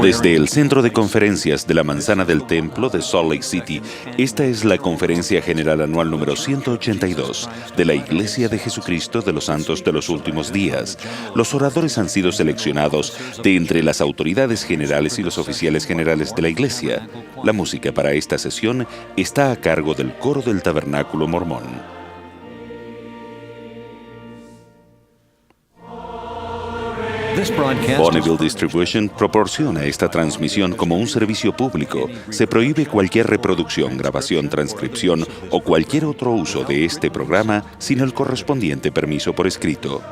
Desde el Centro de Conferencias de la Manzana del Templo de Salt Lake City, esta es la Conferencia General Anual número 182 de la Iglesia de Jesucristo de los Santos de los Últimos Días. Los oradores han sido seleccionados de entre las autoridades generales y los oficiales generales de la Iglesia. La música para esta sesión está a cargo del Coro del Tabernáculo Mormón. Bonneville Distribution proporciona esta transmisión como un servicio público. Se prohíbe cualquier reproducción, grabación, transcripción o cualquier otro uso de este programa sin el correspondiente permiso por escrito.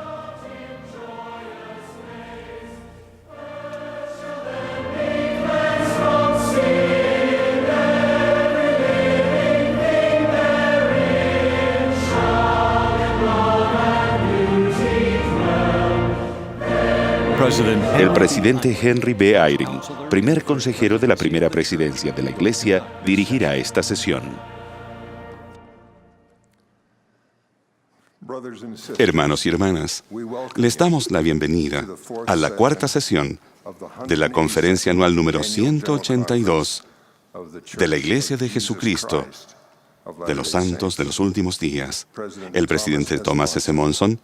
El presidente Henry B. Eyring, primer consejero de la primera presidencia de la Iglesia, dirigirá esta sesión. Hermanos y hermanas, les damos la bienvenida a la cuarta sesión de la Conferencia Anual número 182 de la Iglesia de Jesucristo de los Santos de los Últimos Días. El presidente Thomas S. Monson,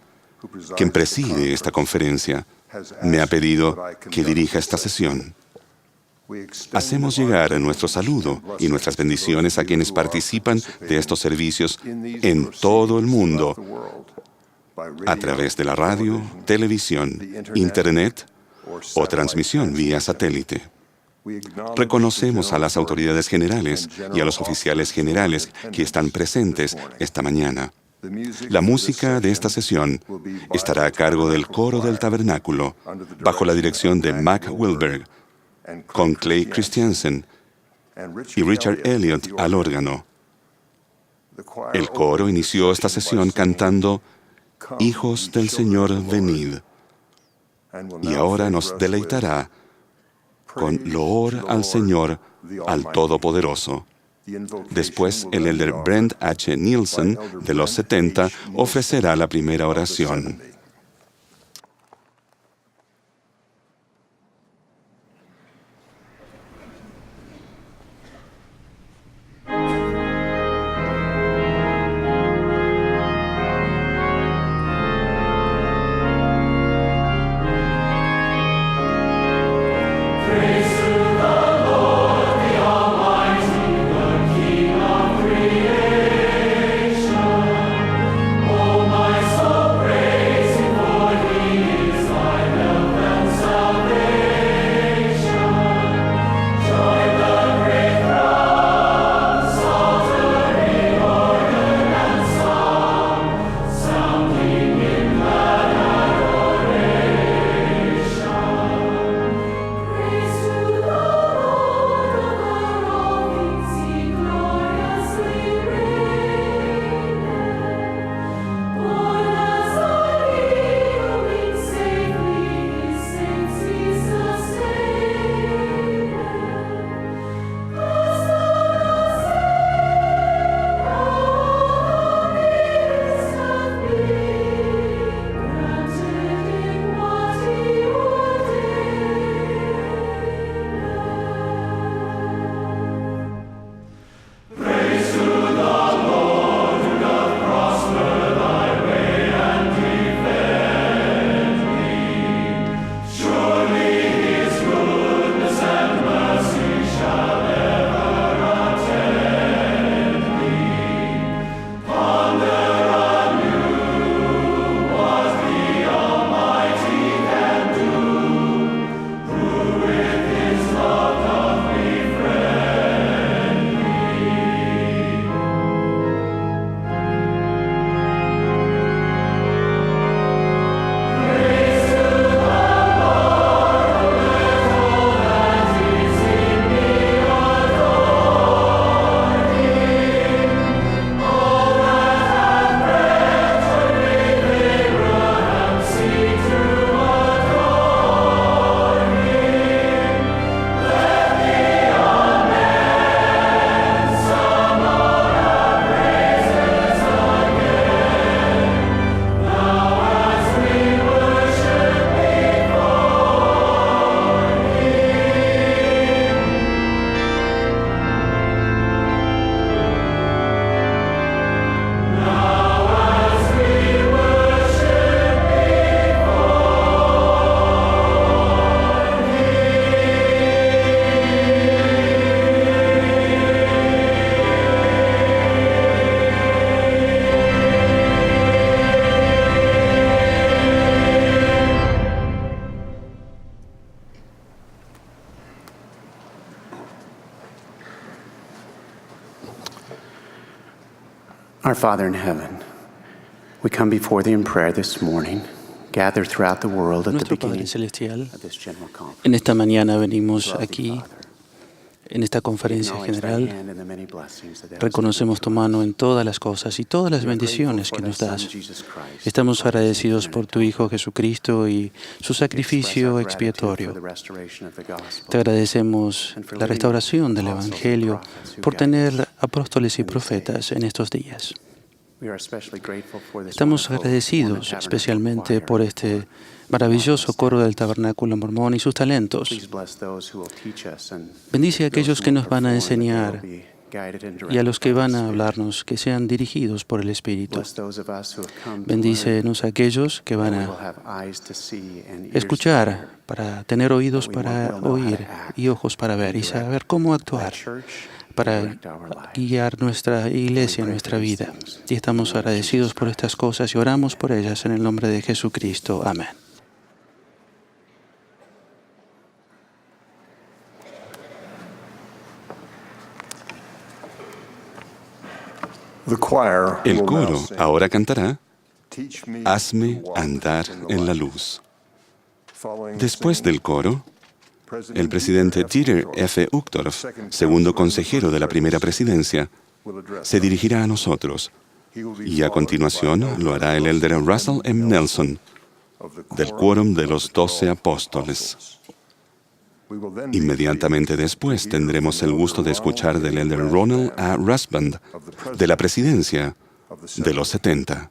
quien preside esta conferencia, me ha pedido que dirija esta sesión. Hacemos llegar nuestro saludo y nuestras bendiciones a quienes participan de estos servicios en todo el mundo, a través de la radio, televisión, internet o transmisión vía satélite. Reconocemos a las autoridades generales y a los oficiales generales que están presentes esta mañana. La música de esta sesión estará a cargo del Coro del Tabernáculo, bajo la dirección de Mac Wilberg, con Clay Christiansen y Richard Elliott al órgano. El coro inició esta sesión cantando «Hijos del Señor, venid», y ahora nos deleitará con «Loor al Señor, al Todopoderoso». Después, el elder Brent H. Nielsen, de los 70, ofrecerá la primera oración. Praise Our Father in heaven, we come before thee in prayer this morning, gathered throughout the world at the Nuestro Padre beginning Celestial, of this general conference. en esta mañana venimos Love thee, aquí, Father. en esta conferencia Acknowledge thy general. hand in the many blessings that thou hast Reconocemos tu given to mano us. en todas las cosas y todas las We are bendiciones grateful que for nos thy das. Son, Jesus Christ, Estamos for his agradecidos infinite por tu Hijo Jesucristo y su We express sacrificio our gratitude for expiatorio. the restoration of the gospel. Te agradecemos la restauración del Evangelio por tener apóstoles y profetas en estos días. We are especially grateful for this Estamos wonderful agradecidos Mormon Tabernacle especialmente choir. por este maravilloso coro del Tabernáculo Mormón y sus talentos. Please bless those who will teach us and Bendice a aquellos those que who will nos van a perform, that they enseñar will be guided and y a directed los que by the van a Spirit. hablarnos, que sean dirigidos por el Espíritu. Bless those of us who have come to learn, Bendícenos a aquellos que van that we will a have eyes to see and ears to escuchar, hear. para tener oídos That we para will know how to oír act y ojos para ver y and direct saber cómo thy actuar church, para direct our lives. guiar nuestra iglesia, pray nuestra for these vida. things Y estamos in the name of agradecidos Jesus por estas cosas y oramos por ellas en el nombre de Jesucristo. Amén. El coro ahora cantará Hazme andar en la luz. Después del coro, el presidente Dieter F. Uchtdorf, segundo consejero de la primera presidencia, se dirigirá a nosotros y a continuación lo hará el elder Russell M. Nelson del Quórum de los 12 Apóstoles. Inmediatamente después tendremos el gusto de escuchar del elder Ronald A. Rasband de la presidencia de los 70.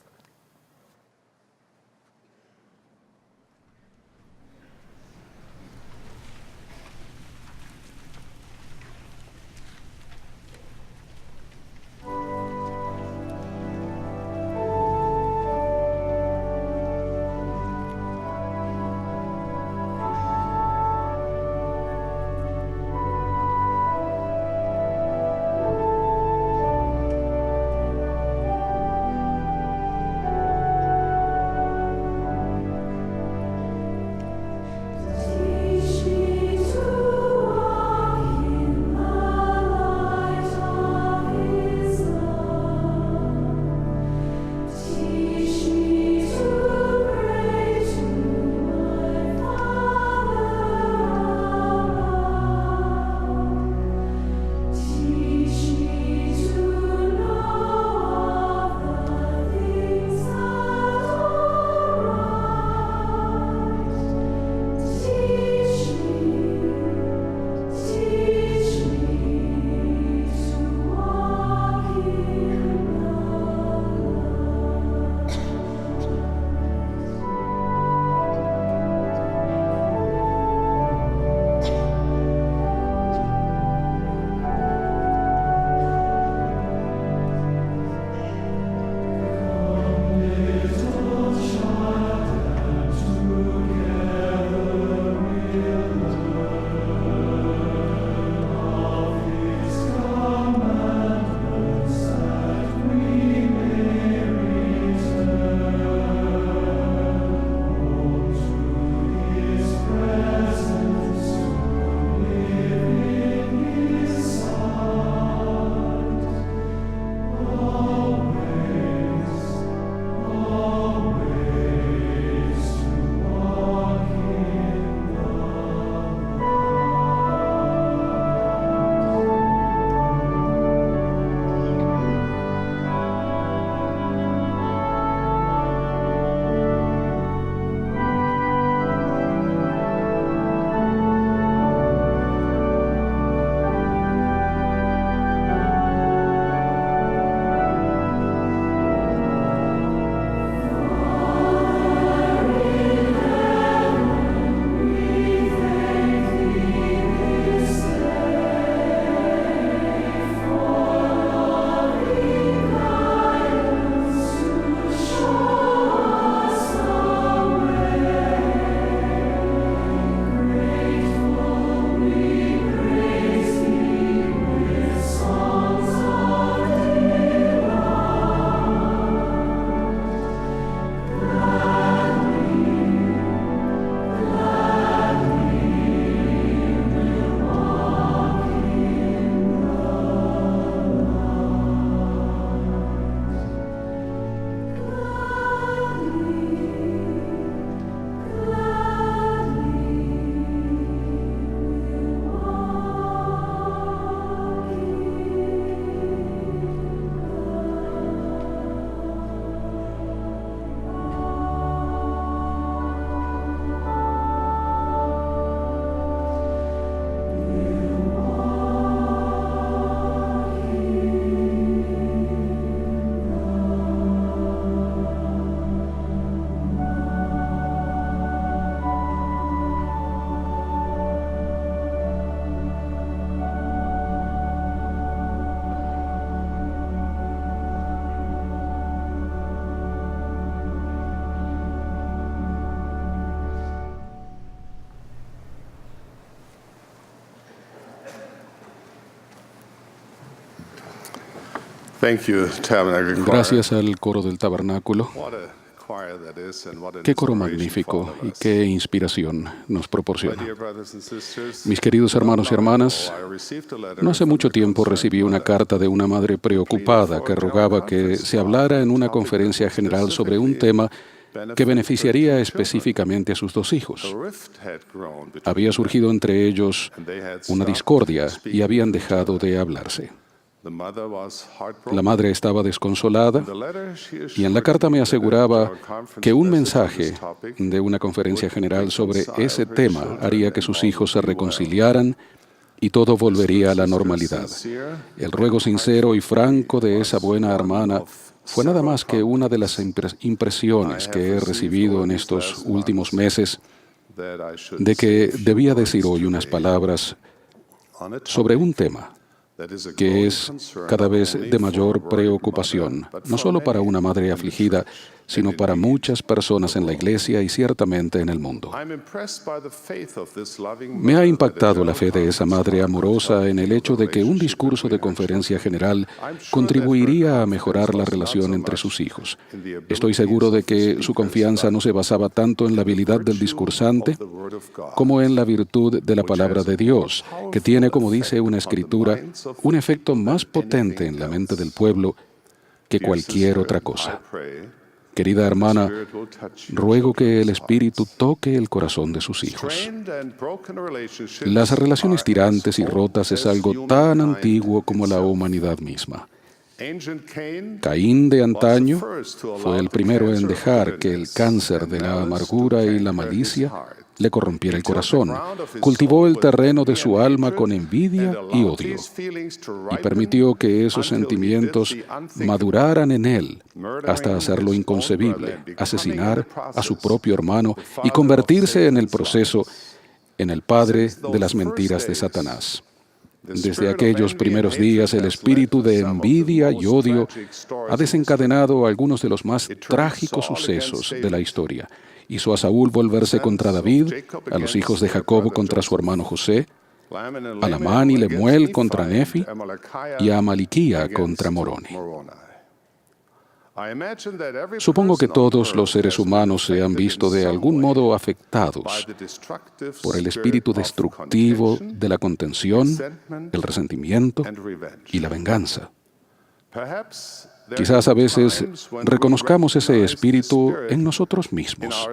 Gracias al coro del tabernáculo. Qué coro magnífico y qué inspiración nos proporciona. Mis queridos hermanos y hermanas, no hace mucho tiempo recibí una carta de una madre preocupada que rogaba que se hablara en una conferencia general sobre un tema que beneficiaría específicamente a sus dos hijos. Había surgido entre ellos una discordia y habían dejado de hablarse. La madre estaba desconsolada y en la carta me aseguraba que un mensaje de una conferencia general sobre ese tema haría que sus hijos se reconciliaran y todo volvería a la normalidad. El ruego sincero y franco de esa buena hermana fue nada más que una de las impresiones que he recibido en estos últimos meses de que debía decir hoy unas palabras sobre un tema que es cada vez de mayor preocupación, no solo para una madre afligida, sino para muchas personas en la Iglesia y ciertamente en el mundo. Me ha impactado la fe de esa madre amorosa en el hecho de que un discurso de conferencia general contribuiría a mejorar la relación entre sus hijos. Estoy seguro de que su confianza no se basaba tanto en la habilidad del discursante como en la virtud de la palabra de Dios, que tiene, como dice una escritura, un efecto más potente en la mente del pueblo que cualquier otra cosa. Querida hermana, ruego que el Espíritu toque el corazón de sus hijos. Las relaciones tirantes y rotas es algo tan antiguo como la humanidad misma. Caín de antaño fue el primero en dejar que el cáncer de la amargura y la malicia le corrompiera el corazón. Cultivó el terreno de su alma con envidia y odio y permitió que esos sentimientos maduraran en él hasta hacerlo inconcebible, asesinar a su propio hermano y convertirse en el proceso en el padre de las mentiras de Satanás. Desde aquellos primeros días, el espíritu de envidia y odio ha desencadenado algunos de los más trágicos sucesos de la historia. Hizo a Saúl volverse contra David, a los hijos de Jacob contra su hermano José, a Lamán y Lemuel contra Nefi y a Amaliquía contra Moroni. Supongo que todos los seres humanos se han visto de algún modo afectados por el espíritu destructivo de la contención, el resentimiento y la venganza. Quizás a veces reconozcamos ese espíritu en nosotros mismos.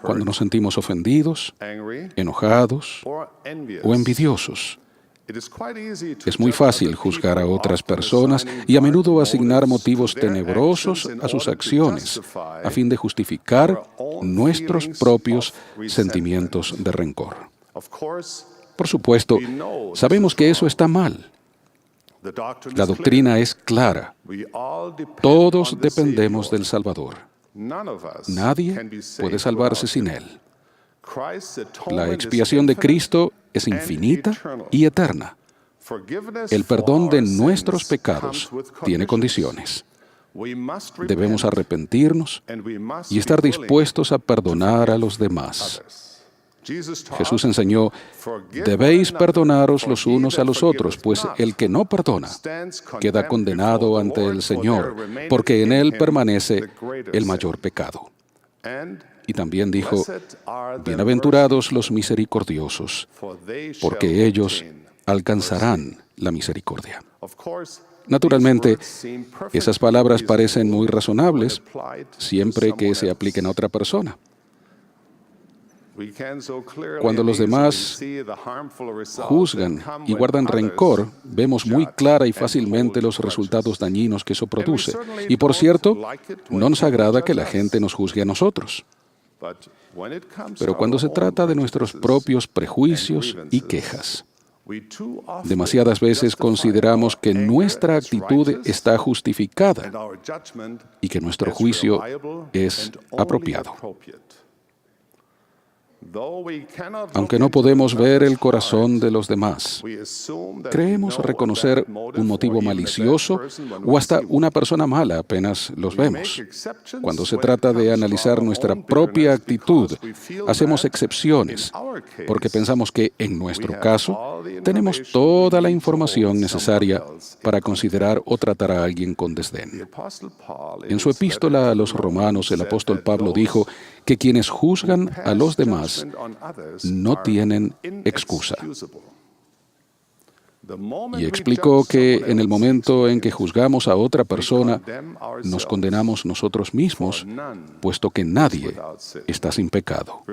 Cuando nos sentimos ofendidos, enojados o envidiosos, es muy fácil juzgar a otras personas y a menudo asignar motivos tenebrosos a sus acciones a fin de justificar nuestros propios sentimientos de rencor. Por supuesto, sabemos que eso está mal. La doctrina es clara. Todos dependemos del Salvador. Nadie puede salvarse sin Él. La expiación de Cristo es infinita y eterna. El perdón de nuestros pecados tiene condiciones. Debemos arrepentirnos y estar dispuestos a perdonar a los demás. Jesús enseñó, debéis perdonaros los unos a los otros, pues el que no perdona queda condenado ante el Señor, porque en él permanece el mayor pecado. Y también dijo, bienaventurados los misericordiosos, porque ellos alcanzarán la misericordia. Naturalmente, esas palabras parecen muy razonables siempre que se apliquen a otra persona. Cuando los demás juzgan y guardan rencor, vemos muy clara y fácilmente los resultados dañinos que eso produce. Y por cierto, no nos agrada que la gente nos juzgue a nosotros. Pero cuando se trata de nuestros propios prejuicios y quejas, demasiadas veces consideramos que nuestra actitud está justificada y que nuestro juicio es apropiado. Aunque no podemos ver el corazón de los demás, creemos reconocer un motivo malicioso o hasta una persona mala apenas los vemos. Cuando se trata de analizar nuestra propia actitud, hacemos excepciones, porque pensamos que, en nuestro caso, tenemos toda la información necesaria para considerar o tratar a alguien con desdén. En su epístola a los Romanos, el apóstol Pablo dijo que quienes juzgan a los demás no tienen excusa. Y explicó que en el momento en que juzgamos a otra persona, nos condenamos nosotros mismos, puesto que nadie está sin pecado.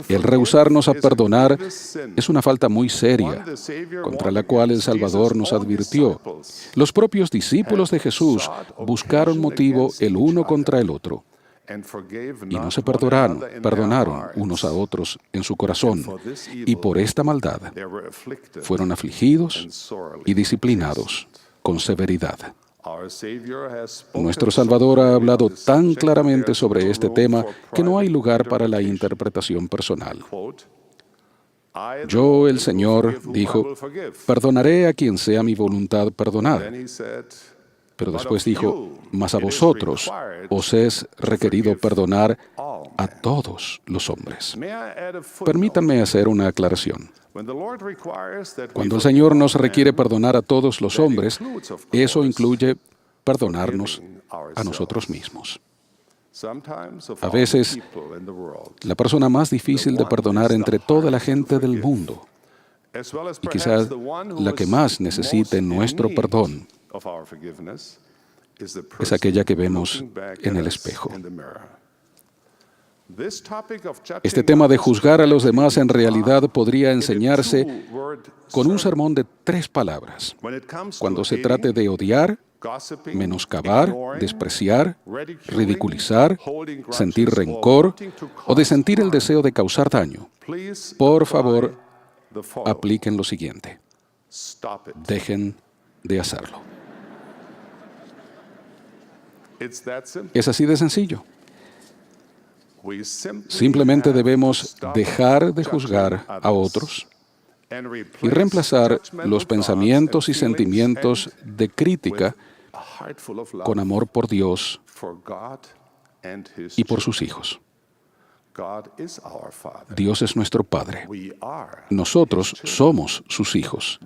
El rehusarnos a perdonar es una falta muy seria, contra la cual el Salvador nos advirtió. Los propios discípulos de Jesús buscaron motivo el uno contra el otro, y no se perdonaron unos a otros en su corazón, y por esta maldad fueron afligidos y disciplinados con severidad. Nuestro Salvador ha hablado tan claramente sobre este tema que no hay lugar para la interpretación personal. Yo, el Señor, dijo, perdonaré a quien sea mi voluntad perdonar. Pero después dijo, mas a vosotros os es requerido perdonar a todos los hombres. Permítanme hacer una aclaración. Cuando el Señor nos requiere perdonar a todos los hombres, eso incluye perdonarnos a nosotros mismos. A veces, la persona más difícil de perdonar entre toda la gente del mundo, y quizás la que más necesite nuestro perdón, es aquella que vemos en el espejo. Este tema de juzgar a los demás en realidad podría enseñarse con un sermón de 3 palabras. Cuando se trate de odiar, menoscabar, despreciar, ridiculizar, sentir rencor o de sentir el deseo de causar daño, por favor, apliquen lo siguiente. Dejen de hacerlo. Es así de sencillo. Simplemente debemos dejar de juzgar a otros y reemplazar los pensamientos y sentimientos de crítica con amor por Dios y por sus hijos. Dios es nuestro Padre. Nosotros somos sus hijos.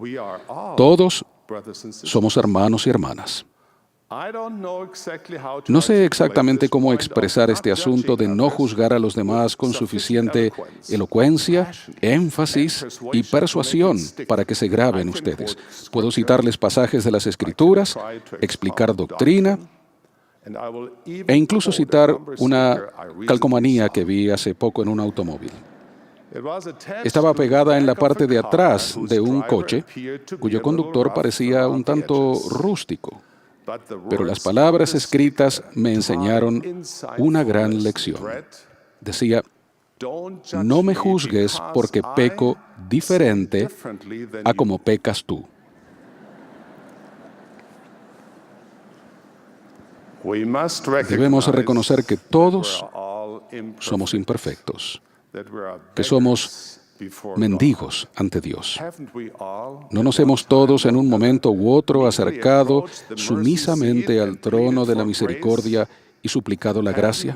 Todos somos hermanos y hermanas. No sé exactamente cómo expresar este asunto de no juzgar a los demás con suficiente elocuencia, énfasis y persuasión para que se grabe en ustedes. Puedo citarles pasajes de las Escrituras, explicar doctrina e incluso citar una calcomanía que vi hace poco en un automóvil. Estaba pegada en la parte de atrás de un coche cuyo conductor parecía un tanto rústico. Pero las palabras escritas me enseñaron una gran lección. Decía, no me juzgues porque peco diferente a como pecas tú. Debemos reconocer que todos somos imperfectos, que somos mendigos ante Dios. ¿No nos hemos todos en un momento u otro acercado sumisamente al trono de la misericordia y suplicado la gracia?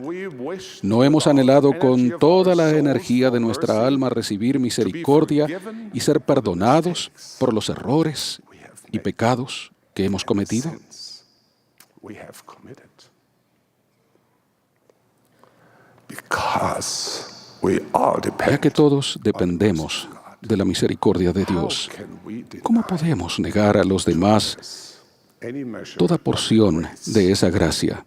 ¿No hemos anhelado con toda la energía de nuestra alma recibir misericordia y ser perdonados por los errores y pecados que hemos cometido? Ya que todos dependemos de la misericordia de Dios, ¿cómo podemos negar a los demás toda porción de esa gracia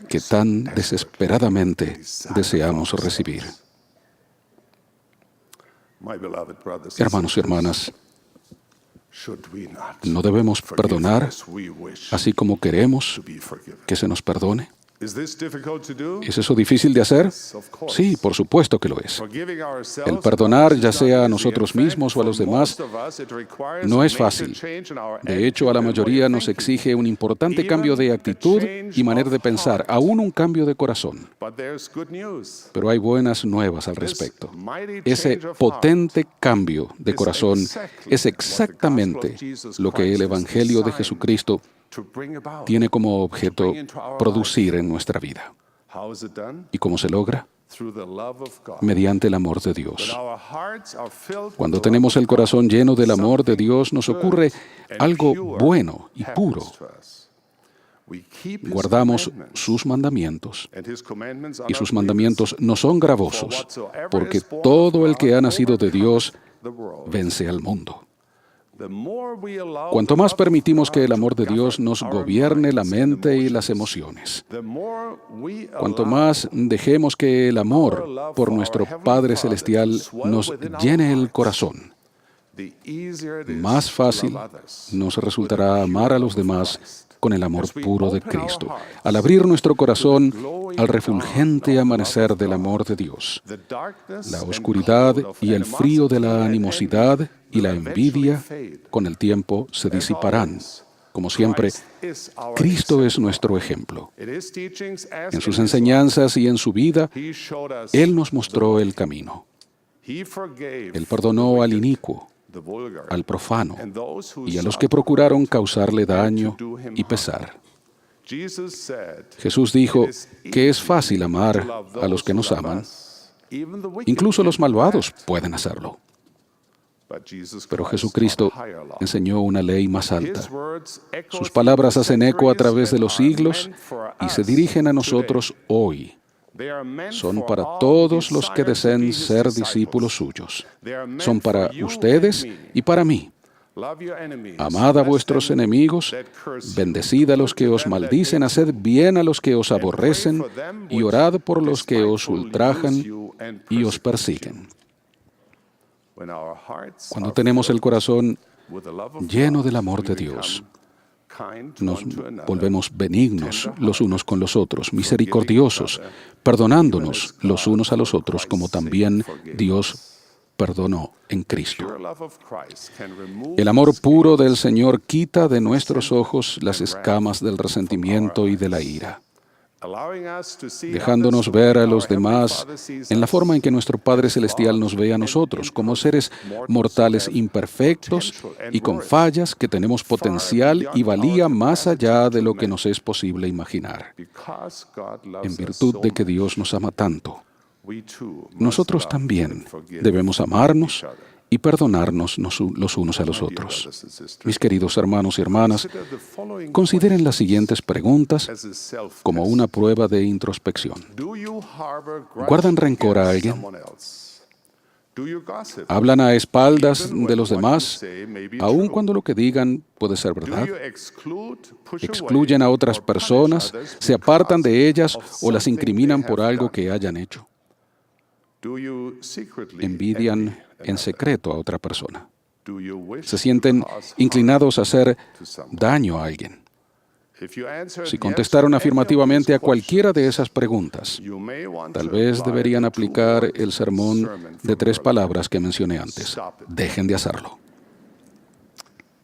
que tan desesperadamente deseamos recibir? Hermanos y hermanas, ¿no debemos perdonar así como queremos que se nos perdone? ¿Es eso difícil de hacer? Sí, por supuesto que lo es. El perdonar, ya sea a nosotros mismos o a los demás, no es fácil. De hecho, a la mayoría nos exige un importante cambio de actitud y manera de pensar, aún un cambio de corazón. Pero hay buenas nuevas al respecto. Ese potente cambio de corazón es exactamente lo que el Evangelio de Jesucristo tiene como objeto producir en nuestra vida. ¿Y cómo se logra? Mediante el amor de Dios. Cuando tenemos el corazón lleno del amor de Dios, nos ocurre algo bueno y puro. Guardamos sus mandamientos, y sus mandamientos no son gravosos, porque todo el que ha nacido de Dios vence al mundo. Cuanto más permitimos que el amor de Dios nos gobierne la mente y las emociones, cuanto más dejemos que el amor por nuestro Padre Celestial nos llene el corazón, más fácil nos resultará amar a los demás con el amor puro de Cristo, al abrir nuestro corazón al refulgente amanecer del amor de Dios. La oscuridad y el frío de la animosidad y la envidia con el tiempo se disiparán. Como siempre, Cristo es nuestro ejemplo. En sus enseñanzas y en su vida, Él nos mostró el camino. Él perdonó al inicuo, al profano y a los que procuraron causarle daño y pesar. Jesús dijo que es fácil amar a los que nos aman. Incluso los malvados pueden hacerlo. Pero Jesucristo enseñó una ley más alta. Sus palabras hacen eco a través de los siglos y se dirigen a nosotros hoy. Son para todos los que deseen ser discípulos suyos. Son para ustedes y para mí. Amad a vuestros enemigos, bendecid a los que os maldicen, haced bien a los que os aborrecen y orad por los que os ultrajan y os persiguen. Cuando tenemos el corazón lleno del amor de Dios, nos volvemos benignos los unos con los otros, misericordiosos, perdonándonos los unos a los otros, como también Dios perdonó en Cristo. El amor puro del Señor quita de nuestros ojos las escamas del resentimiento y de la ira, dejándonos ver a los demás en la forma en que nuestro Padre Celestial nos ve a nosotros, como seres mortales imperfectos y con fallas que tenemos potencial y valía más allá de lo que nos es posible imaginar. En virtud de que Dios nos ama tanto, nosotros también debemos amarnos y perdonarnos los unos a los otros. Mis queridos hermanos y hermanas, consideren las siguientes preguntas como una prueba de introspección. ¿Guardan rencor a alguien? ¿Hablan a espaldas de los demás, aun cuando lo que digan puede ser verdad? ¿Excluyen a otras personas, se apartan de ellas o las incriminan por algo que hayan hecho? ¿Envidian en secreto a otra persona? ¿Se sienten inclinados a hacer daño a alguien? Si contestaron afirmativamente a cualquiera de esas preguntas, tal vez deberían aplicar el sermón de 3 palabras que mencioné antes. Dejen de hacerlo.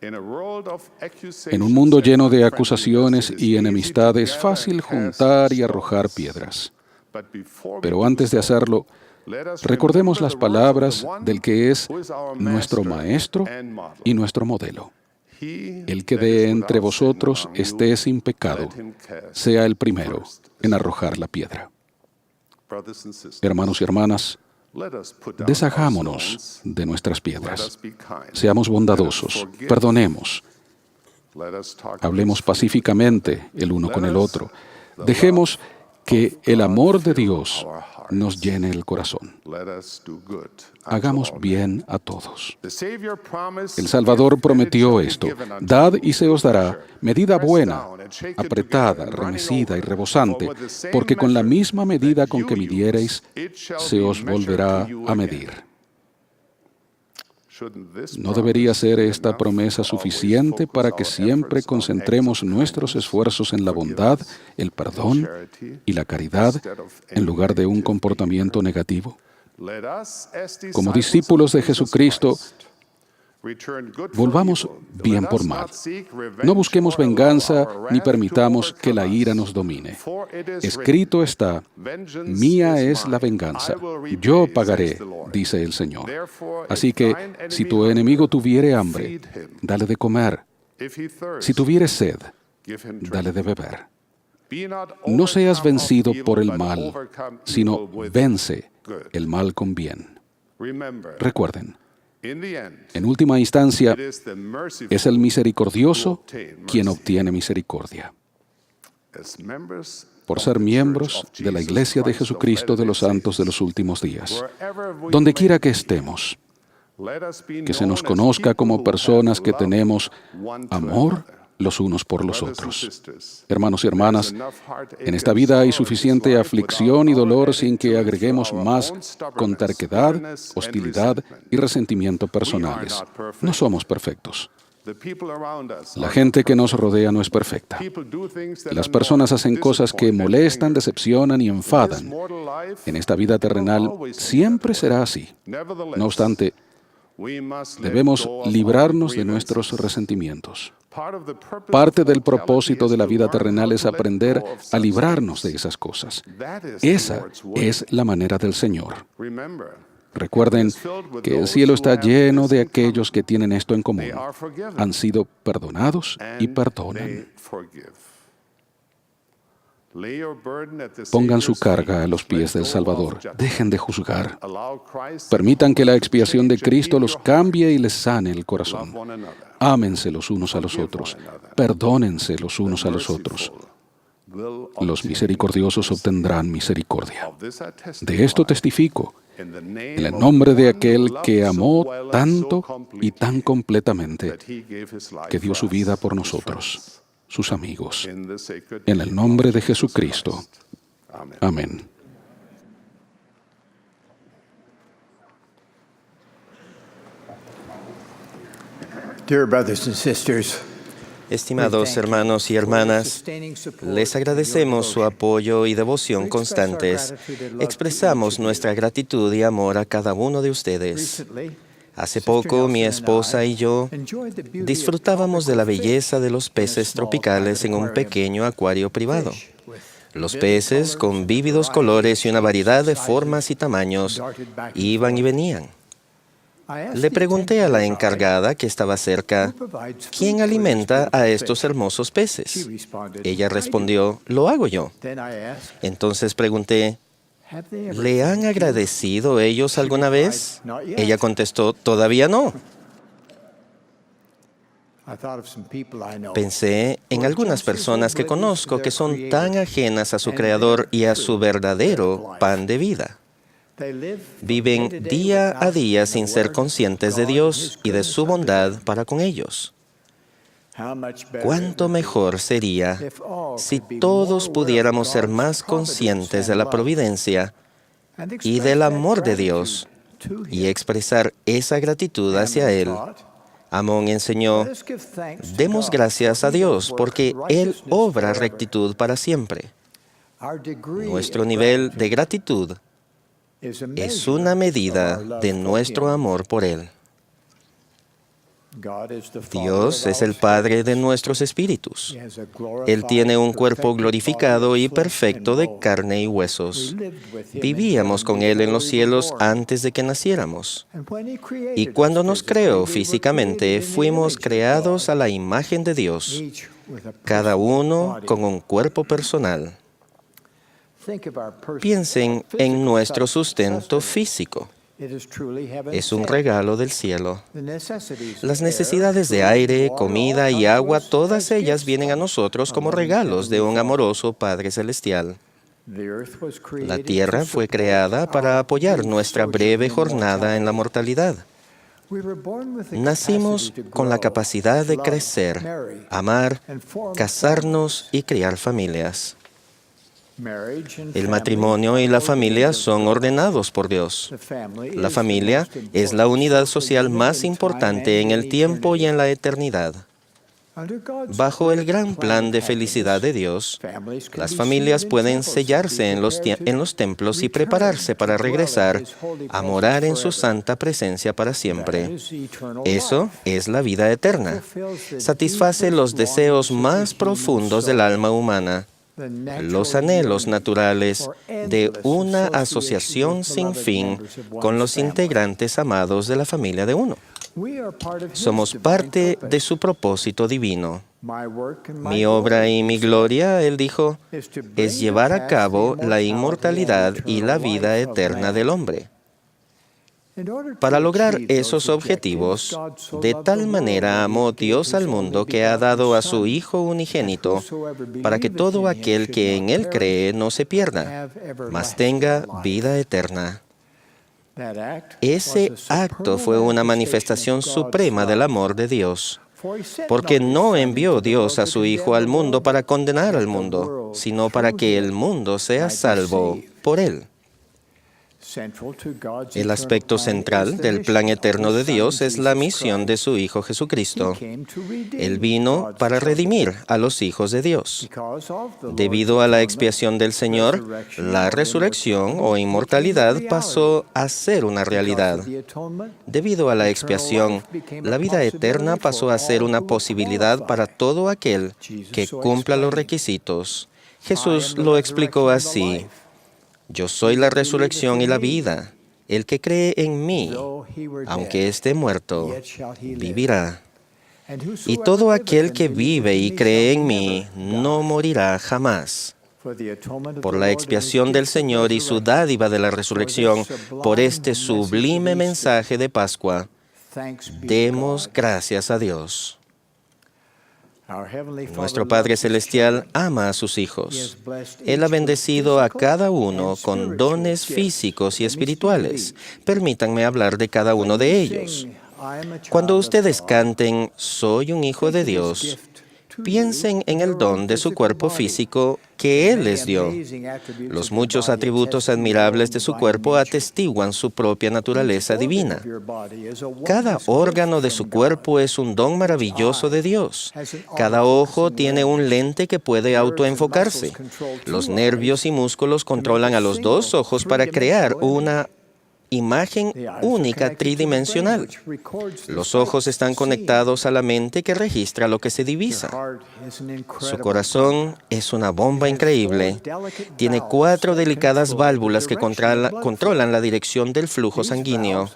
En un mundo lleno de acusaciones y enemistad es fácil juntar y arrojar piedras. Pero antes de hacerlo, recordemos las palabras del que es nuestro Maestro y nuestro modelo. El que de entre vosotros esté sin pecado, sea el primero en arrojar la piedra. Hermanos y hermanas, deshagámonos de nuestras piedras. Seamos bondadosos, perdonemos. Hablemos pacíficamente el uno con el otro. Dejemos que el amor de Dios nos llene el corazón. Hagamos bien a todos. El Salvador prometió esto: dad y se os dará, medida buena, apretada, remecida y rebosante, porque con la misma medida con que midiereis, se os volverá a medir. ¿No debería ser esta promesa suficiente para que siempre concentremos nuestros esfuerzos en la bondad, el perdón y la caridad en lugar de un comportamiento negativo? Como discípulos de Jesucristo, volvamos bien por mal. No busquemos venganza ni permitamos que la ira nos domine. Escrito está: mía es la venganza, yo pagaré, dice el Señor. Así que, si tu enemigo tuviere hambre, dale de comer. Si tuviere sed, dale de beber. No seas vencido por el mal, sino vence el mal con bien. Recuerden, en última instancia, es el misericordioso quien obtiene misericordia. Por ser miembros de la Iglesia de Jesucristo de los Santos de los Últimos Días, donde quiera que estemos, que se nos conozca como personas que tenemos amor los unos por los otros. Hermanos y hermanas, en esta vida hay suficiente aflicción y dolor sin que agreguemos más con terquedad, hostilidad y resentimiento personales. No somos perfectos. La gente que nos rodea no es perfecta. Las personas hacen cosas que molestan, decepcionan y enfadan. En esta vida terrenal siempre será así. No obstante, debemos librarnos de nuestros resentimientos. Parte del propósito de la vida terrenal es aprender a librarnos de esas cosas. Esa es la manera del Señor. Recuerden que el cielo está lleno de aquellos que tienen esto en común. Han sido perdonados y perdonan. Pongan su carga a los pies del Salvador. Dejen de juzgar. Permitan que la expiación de Cristo los cambie y les sane el corazón. Ámense los unos a los otros. Perdónense los unos a los otros. Los misericordiosos obtendrán misericordia. De esto testifico, en el nombre de aquel que amó tanto y tan completamente, que dio su vida por nosotros, sus amigos. En el nombre de Jesucristo. Amén. Dear brothers and sisters, Estimados hermanos y hermanas, les agradecemos su apoyo y devoción constantes. Expresamos nuestra gratitud y amor a cada uno de ustedes. Hace poco, mi esposa y yo disfrutábamos de la belleza de los peces tropicales en un pequeño acuario privado. Los peces, con vívidos colores y una variedad de formas y tamaños, iban y venían. Le pregunté a la encargada que estaba cerca, ¿quién alimenta a estos hermosos peces? Ella respondió, lo hago yo. Entonces pregunté, ¿le han agradecido ellos alguna vez? Ella contestó, todavía no. Pensé en algunas personas que conozco que son tan ajenas a su Creador y a su verdadero pan de vida. Viven día a día sin ser conscientes de Dios y de su bondad para con ellos. ¿Cuánto mejor sería si todos pudiéramos ser más conscientes de la providencia y del amor de Dios y expresar esa gratitud hacia Él? Amón enseñó, demos gracias a Dios porque Él obra rectitud para siempre. Nuestro nivel de gratitud es una medida de nuestro amor por Él. Dios es el Padre de nuestros espíritus. Él tiene un cuerpo glorificado y perfecto de carne y huesos. Vivíamos con Él en los cielos antes de que naciéramos. Y cuando nos creó físicamente, fuimos creados a la imagen de Dios, cada uno con un cuerpo personal. Piensen en nuestro sustento físico. Es un regalo del cielo. Las necesidades de aire, comida y agua, todas ellas vienen a nosotros como regalos de un amoroso Padre Celestial. La tierra fue creada para apoyar nuestra breve jornada en la mortalidad. Nacimos con la capacidad de crecer, amar, casarnos y criar familias. El matrimonio y la familia son ordenados por Dios. La familia es la unidad social más importante en el tiempo y en la eternidad. Bajo el gran plan de felicidad de Dios, las familias pueden sellarse en los templos y prepararse para regresar a morar en su santa presencia para siempre. Eso es la vida eterna. Satisface los deseos más profundos del alma humana, los anhelos naturales de una asociación sin fin con los integrantes amados de la familia de uno. Somos parte de su propósito divino. Mi obra y mi gloria, él dijo, es llevar a cabo la inmortalidad y la vida eterna del hombre. Para lograr esos objetivos, de tal manera amó Dios al mundo que ha dado a su Hijo unigénito, para que todo aquel que en Él cree no se pierda, mas tenga vida eterna. Ese acto fue una manifestación suprema del amor de Dios, porque no envió Dios a su Hijo al mundo para condenar al mundo, sino para que el mundo sea salvo por Él. El aspecto central del plan eterno de Dios es la misión de su Hijo Jesucristo. Él vino para redimir a los hijos de Dios. Debido a la expiación del Señor, la resurrección o inmortalidad pasó a ser una realidad. Debido a la expiación, la vida eterna pasó a ser una posibilidad para todo aquel que cumpla los requisitos. Jesús lo explicó así: yo soy la resurrección y la vida. El que cree en mí, aunque esté muerto, vivirá. Y todo aquel que vive y cree en mí no morirá jamás. Por la expiación del Señor y su dádiva de la resurrección, por este sublime mensaje de Pascua, demos gracias a Dios. Nuestro Padre Celestial ama a sus hijos. Él ha bendecido a cada uno con dones físicos y espirituales. Permítanme hablar de cada uno de ellos. Cuando ustedes canten «Soy un hijo de Dios», piensen en el don de su cuerpo físico que Él les dio. Los muchos atributos admirables de su cuerpo atestiguan su propia naturaleza divina. Cada órgano de su cuerpo es un don maravilloso de Dios. Cada ojo tiene un lente que puede autoenfocarse. Los nervios y músculos controlan a los dos ojos para crear una imagen única tridimensional. Los ojos están conectados a la mente que registra lo que se divisa. Su corazón es una bomba increíble. Tiene 4 delicadas válvulas que controlan la dirección del flujo sanguíneo.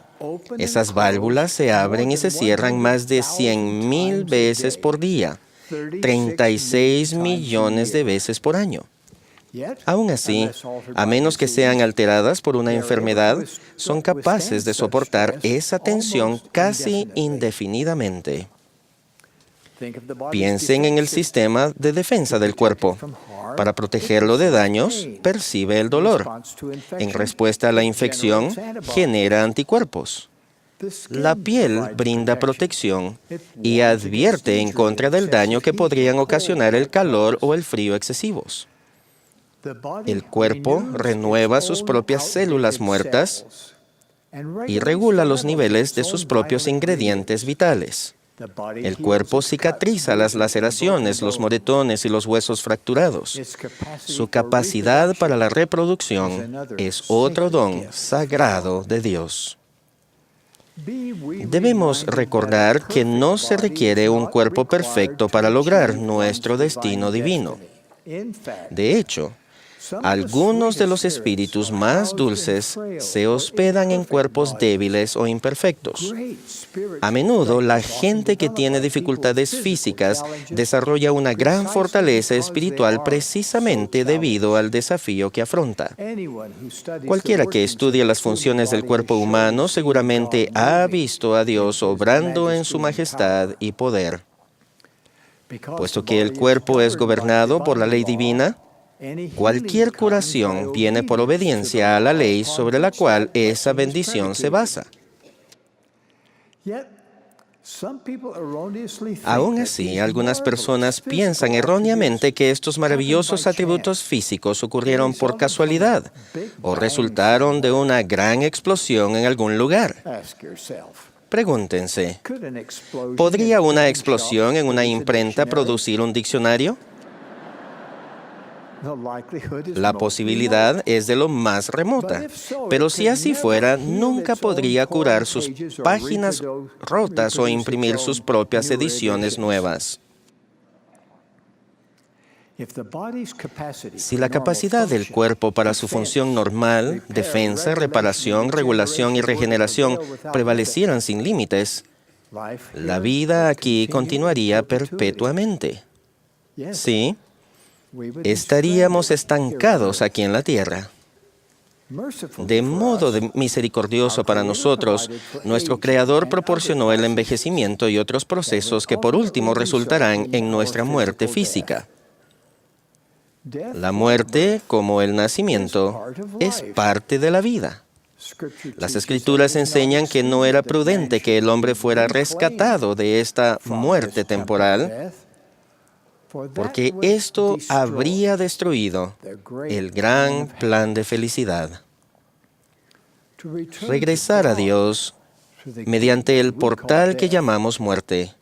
Esas válvulas se abren y se cierran más de 100,000 veces por día, 36 millones de veces por año. Aún así, a menos que sean alteradas por una enfermedad, son capaces de soportar esa tensión casi indefinidamente. Piensen en el sistema de defensa del cuerpo. Para protegerlo de daños, percibe el dolor. En respuesta a la infección, genera anticuerpos. La piel brinda protección y advierte en contra del daño que podrían ocasionar el calor o el frío excesivos. El cuerpo renueva sus propias células muertas y regula los niveles de sus propios ingredientes vitales. El cuerpo cicatriza las laceraciones, los moretones y los huesos fracturados. Su capacidad para la reproducción es otro don sagrado de Dios. Debemos recordar que no se requiere un cuerpo perfecto para lograr nuestro destino divino. De hecho, algunos de los espíritus más dulces se hospedan en cuerpos débiles o imperfectos. A menudo, la gente que tiene dificultades físicas desarrolla una gran fortaleza espiritual precisamente debido al desafío que afronta. Cualquiera que estudie las funciones del cuerpo humano seguramente ha visto a Dios obrando en su majestad y poder. Puesto que el cuerpo es gobernado por la ley divina, cualquier curación viene por obediencia a la ley sobre la cual esa bendición se basa. Aún así, algunas personas piensan erróneamente que estos maravillosos atributos físicos ocurrieron por casualidad o resultaron de una gran explosión en algún lugar. Pregúntense, ¿podría una explosión en una imprenta producir un diccionario? La posibilidad es de lo más remota, pero si así fuera, nunca podría curar sus páginas rotas o imprimir sus propias ediciones nuevas. Si la capacidad del cuerpo para su función normal, defensa, reparación, regulación y regeneración prevalecieran sin límites, la vida aquí continuaría perpetuamente. ¿Sí? Estaríamos estancados aquí en la tierra. De modo misericordioso para nosotros, nuestro Creador proporcionó el envejecimiento y otros procesos que por último resultarán en nuestra muerte física. La muerte, como el nacimiento, es parte de la vida. Las Escrituras enseñan que no era prudente que el hombre fuera rescatado de esta muerte temporal, porque esto habría destruido el gran plan de felicidad. Regresar a Dios mediante el portal que llamamos muerte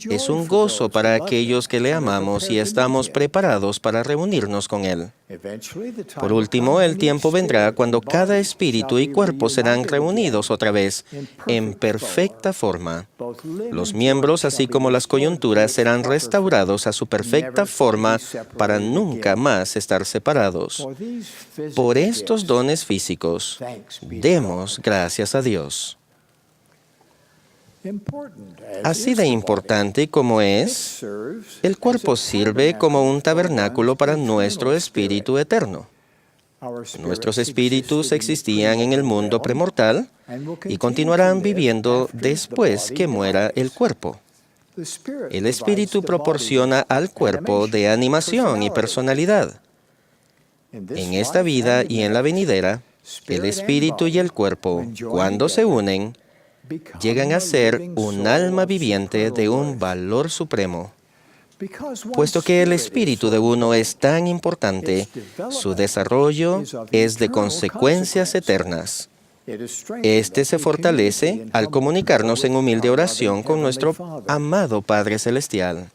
es un gozo para aquellos que le amamos y estamos preparados para reunirnos con Él. Por último, el tiempo vendrá cuando cada espíritu y cuerpo serán reunidos otra vez en perfecta forma. Los miembros, así como las coyunturas, serán restaurados a su perfecta forma para nunca más estar separados. Por estos dones físicos, demos gracias a Dios. Así de importante como es, el cuerpo sirve como un tabernáculo para nuestro espíritu eterno. Nuestros espíritus existían en el mundo premortal y continuarán viviendo después que muera el cuerpo. El espíritu proporciona al cuerpo de animación y personalidad. En esta vida y en la venidera, el espíritu y el cuerpo, cuando se unen, llegan a ser un alma viviente de un valor supremo. Puesto que el espíritu de uno es tan importante, su desarrollo es de consecuencias eternas. Este se fortalece al comunicarnos en humilde oración con nuestro amado Padre Celestial.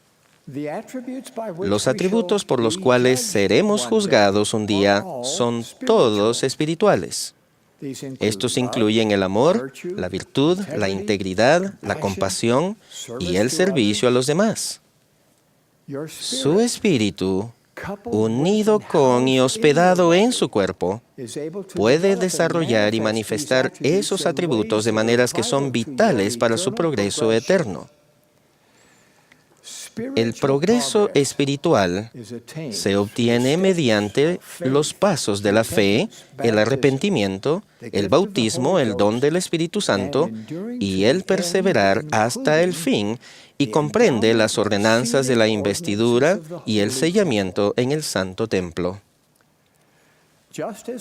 Los atributos por los cuales seremos juzgados un día son todos espirituales. Estos incluyen el amor, la virtud, la integridad, la compasión y el servicio a los demás. Su espíritu, unido con y hospedado en su cuerpo, puede desarrollar y manifestar esos atributos de maneras que son vitales para su progreso eterno. El progreso espiritual se obtiene mediante los pasos de la fe, el arrepentimiento, el bautismo, el don del Espíritu Santo y el perseverar hasta el fin, y comprende las ordenanzas de la investidura y el sellamiento en el Santo Templo.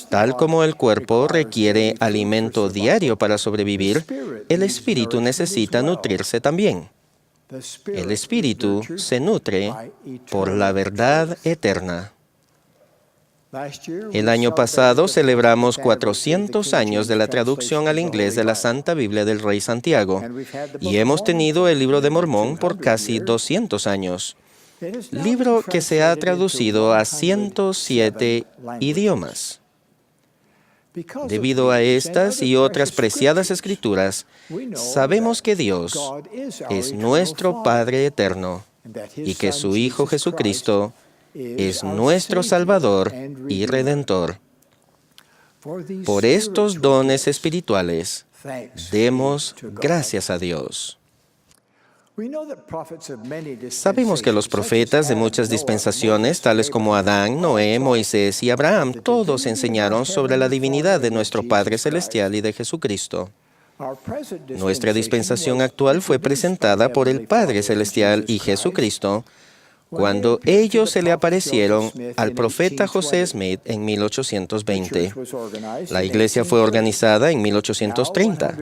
Tal como el cuerpo requiere alimento diario para sobrevivir, el espíritu necesita nutrirse también. El espíritu se nutre por la verdad eterna. El año pasado celebramos 400 años de la traducción al inglés de la Santa Biblia del Rey Santiago y hemos tenido el Libro de Mormón por casi 200 años, libro que se ha traducido a 107 idiomas. Debido a estas y otras preciadas escrituras, sabemos que Dios es nuestro Padre eterno y que su Hijo Jesucristo es nuestro Salvador y Redentor. Por estos dones espirituales, demos gracias a Dios. Sabemos que los profetas de muchas dispensaciones, tales como Adán, Noé, Moisés y Abraham, todos enseñaron sobre la divinidad de nuestro Padre Celestial y de Jesucristo. Nuestra dispensación actual fue presentada por el Padre Celestial y Jesucristo cuando ellos se le aparecieron al profeta José Smith en 1820. La iglesia fue organizada en 1830.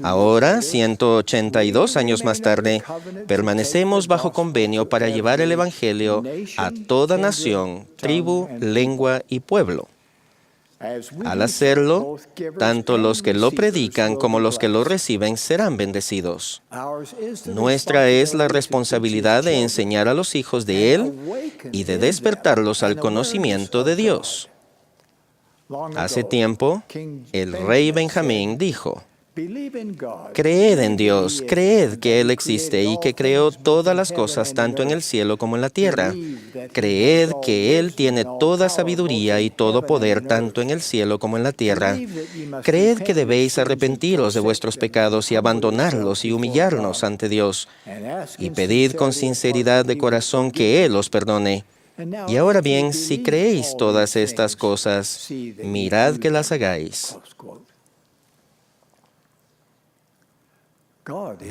Ahora, 182 años más tarde, permanecemos bajo convenio para llevar el Evangelio a toda nación, tribu, lengua y pueblo. Al hacerlo, tanto los que lo predican como los que lo reciben serán bendecidos. Nuestra es la responsabilidad de enseñar a los hijos de Él y de despertarlos al conocimiento de Dios. Hace tiempo, el rey Benjamín dijo: creed en Dios, creed que Él existe y que creó todas las cosas tanto en el cielo como en la tierra. Creed que Él tiene toda sabiduría y todo poder tanto en el cielo como en la tierra. Creed que debéis arrepentiros de vuestros pecados y abandonarlos y humillarnos ante Dios. Y pedid con sinceridad de corazón que Él os perdone. Y ahora bien, si creéis todas estas cosas, mirad que las hagáis.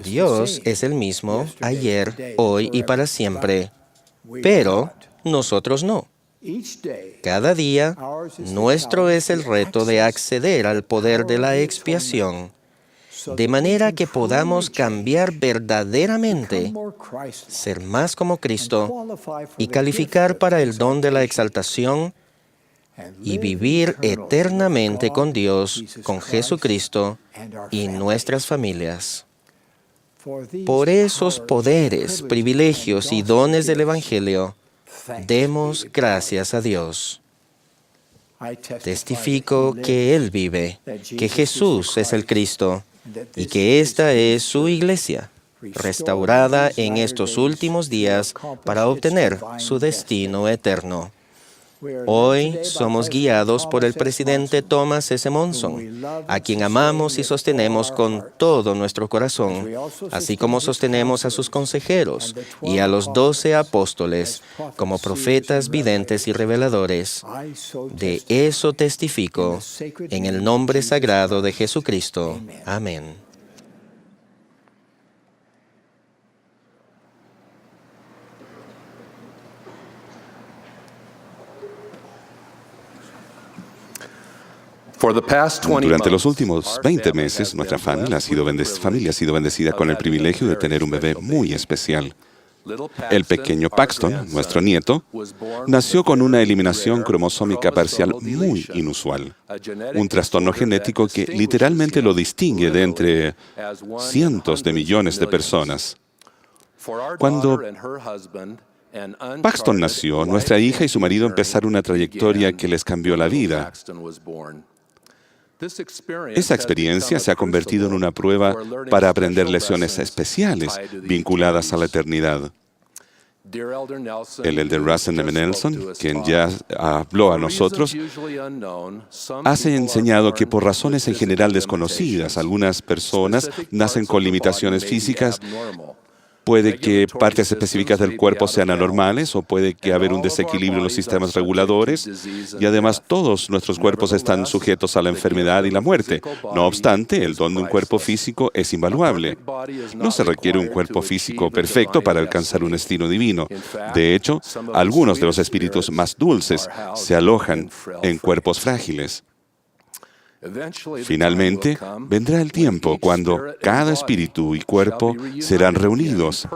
Dios es el mismo ayer, hoy y para siempre, pero nosotros no. Cada día, nuestro es el reto de acceder al poder de la expiación, de manera que podamos cambiar verdaderamente, ser más como Cristo y calificar para el don de la exaltación y vivir eternamente con Dios, con Jesucristo y nuestras familias. Por esos poderes, privilegios y dones del Evangelio, demos gracias a Dios. Testifico que Él vive, que Jesús es el Cristo y que esta es su iglesia, restaurada en estos últimos días para obtener su destino eterno. Hoy somos guiados por el presidente Thomas S. Monson, a quien amamos y sostenemos con todo nuestro corazón, así como sostenemos a sus consejeros y a los 12 apóstoles como profetas, videntes y reveladores. De eso testifico en el nombre sagrado de Jesucristo. Amén. Durante los últimos 20 meses, nuestra familia ha sido bendecida con el privilegio de tener un bebé muy especial. El pequeño Paxton, nuestro nieto, nació con una eliminación cromosómica parcial muy inusual, un trastorno genético que literalmente lo distingue de entre cientos de millones de personas. Cuando Paxton nació, nuestra hija y su marido empezaron una trayectoria que les cambió la vida. Esa experiencia se ha convertido en una prueba para aprender lecciones especiales vinculadas a la eternidad. El elder Russell M. Nelson, quien ya habló a nosotros, ha enseñado que por razones en general desconocidas, algunas personas nacen con limitaciones físicas. Puede que partes específicas del cuerpo sean anormales o puede que haber un desequilibrio en los sistemas reguladores y además todos nuestros cuerpos están sujetos a la enfermedad y la muerte. No obstante, el don de un cuerpo físico es invaluable. No se requiere un cuerpo físico perfecto para alcanzar un destino divino. De hecho, algunos de los espíritus más dulces se alojan en cuerpos frágiles. Finalmente, vendrá el tiempo cuando cada espíritu y cuerpo serán reunidos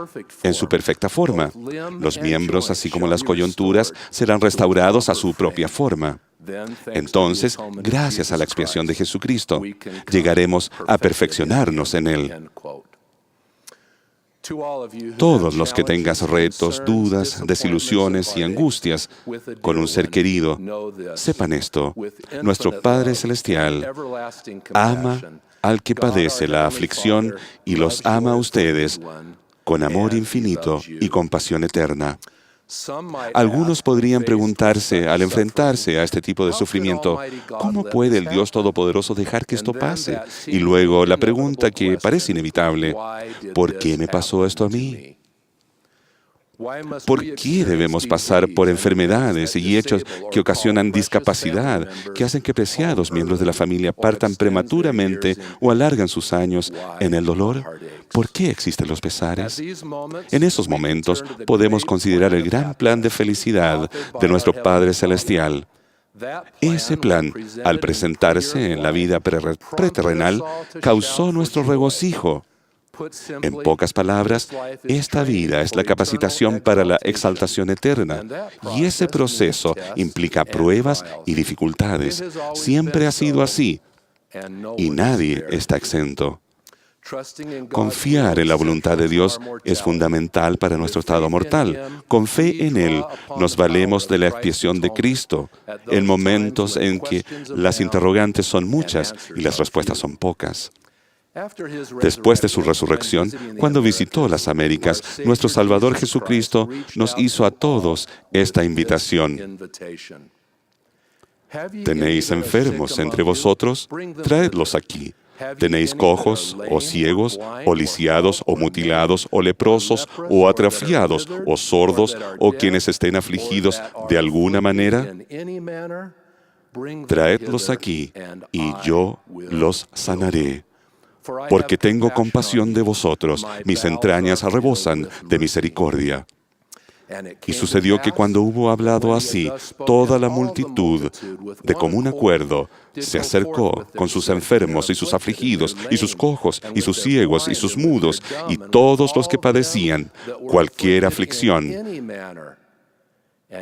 en su perfecta forma. Los miembros, así como las coyunturas, serán restaurados a su propia forma. Entonces, gracias a la expiación de Jesucristo, llegaremos a perfeccionarnos en Él. Todos los que tengas retos, dudas, desilusiones y angustias con un ser querido, sepan esto: nuestro Padre Celestial ama al que padece la aflicción y los ama a ustedes con amor infinito y compasión eterna. Algunos podrían preguntarse, al enfrentarse a este tipo de sufrimiento, ¿cómo puede el Dios Todopoderoso dejar que esto pase? Y luego la pregunta que parece inevitable, ¿por qué me pasó esto a mí? ¿Por qué debemos pasar por enfermedades y hechos que ocasionan discapacidad, que hacen que preciados miembros de la familia partan prematuramente o alargan sus años en el dolor? ¿Por qué existen los pesares? En esos momentos podemos considerar el gran plan de felicidad de nuestro Padre Celestial. Ese plan, al presentarse en la vida preterrenal, causó nuestro regocijo. En pocas palabras, esta vida es la capacitación para la exaltación eterna, y ese proceso implica pruebas y dificultades. Siempre ha sido así, y nadie está exento. Confiar en la voluntad de Dios es fundamental para nuestro estado mortal. Con fe en Él, nos valemos de la expiación de Cristo en momentos en que las interrogantes son muchas y las respuestas son pocas. Después de su resurrección, cuando visitó las Américas, nuestro Salvador Jesucristo nos hizo a todos esta invitación. ¿Tenéis enfermos entre vosotros? Traedlos aquí. ¿Tenéis cojos, o ciegos, o lisiados, o mutilados, o leprosos, o atrofiados, o sordos, o quienes estén afligidos de alguna manera? Traedlos aquí, y yo los sanaré. Porque tengo compasión de vosotros, mis entrañas rebosan de misericordia. Y sucedió que cuando hubo hablado así, toda la multitud, de común acuerdo, se acercó con sus enfermos y sus afligidos, y sus cojos, y sus ciegos, y sus mudos, y todos los que padecían cualquier aflicción,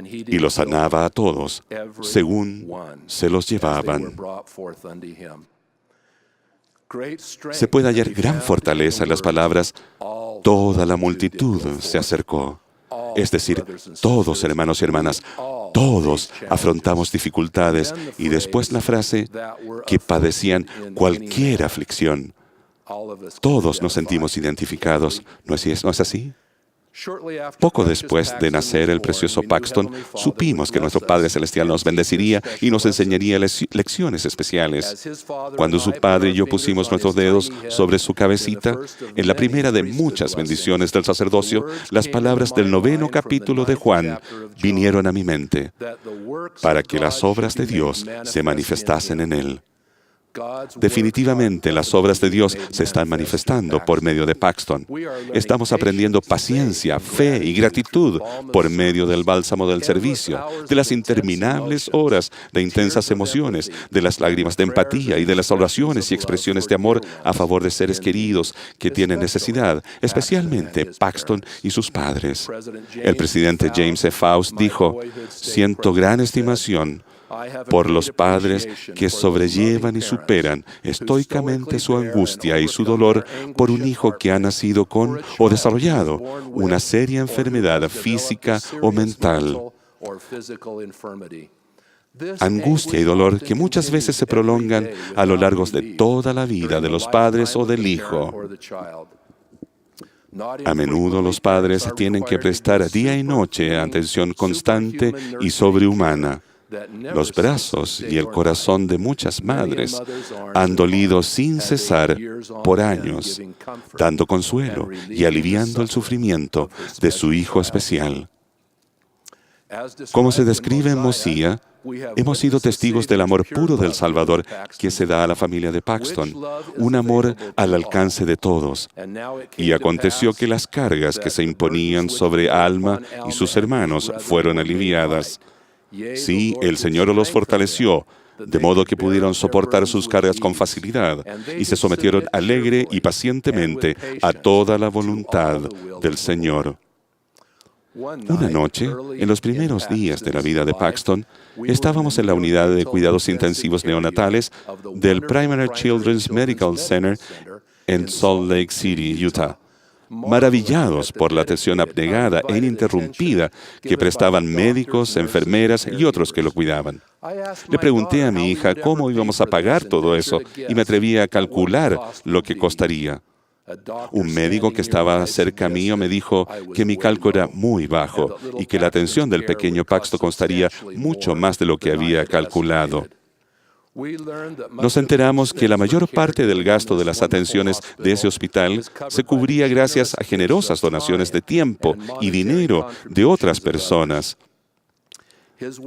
y los sanaba a todos, según se los llevaban. Se puede hallar gran fortaleza en las palabras, toda la multitud se acercó. Es decir, todos, hermanos y hermanas, todos afrontamos dificultades, y después la frase, que padecían cualquier aflicción. Todos nos sentimos identificados, ¿no es así? Poco después de nacer el precioso Paxton, supimos que nuestro Padre Celestial nos bendeciría y nos enseñaría lecciones especiales. Cuando su padre y yo pusimos nuestros dedos sobre su cabecita, en la primera de muchas bendiciones del sacerdocio, las palabras del 9º capítulo de Juan vinieron a mi mente, para que las obras de Dios se manifestasen en él. Definitivamente las obras de Dios se están manifestando por medio de Paxton. Estamos aprendiendo paciencia, fe y gratitud por medio del bálsamo del servicio, de las interminables horas de intensas emociones, de las lágrimas de empatía y de las oraciones y expresiones de amor a favor de seres queridos que tienen necesidad, especialmente Paxton y sus padres. El presidente James F. Faust dijo, «Siento gran estimación por los padres que sobrellevan y superan estoicamente su angustia y su dolor por un hijo que ha nacido con o desarrollado una seria enfermedad física o mental. Angustia y dolor que muchas veces se prolongan a lo largo de toda la vida de los padres o del hijo. A menudo los padres tienen que prestar día y noche atención constante y sobrehumana. Los brazos y el corazón de muchas madres han dolido sin cesar por años, dando consuelo y aliviando el sufrimiento de su hijo especial. Como se describe en Mosiah, hemos sido testigos del amor puro del Salvador que se da a la familia de Paxton, un amor al alcance de todos. Y aconteció que las cargas que se imponían sobre Alma y sus hermanos fueron aliviadas. Sí, el Señor los fortaleció, de modo que pudieron soportar sus cargas con facilidad y se sometieron alegre y pacientemente a toda la voluntad del Señor. Una noche, en los primeros días de la vida de Paxton, estábamos en la unidad de cuidados intensivos neonatales del Primary Children's Medical Center en Salt Lake City, Utah. Maravillados por la atención abnegada e ininterrumpida que prestaban médicos, enfermeras y otros que lo cuidaban. Le pregunté a mi hija cómo íbamos a pagar todo eso y me atreví a calcular lo que costaría. Un médico que estaba cerca mío me dijo que mi cálculo era muy bajo y que la atención del pequeño Paxton costaría mucho más de lo que había calculado. Nos enteramos que la mayor parte del gasto de las atenciones de ese hospital se cubría gracias a generosas donaciones de tiempo y dinero de otras personas.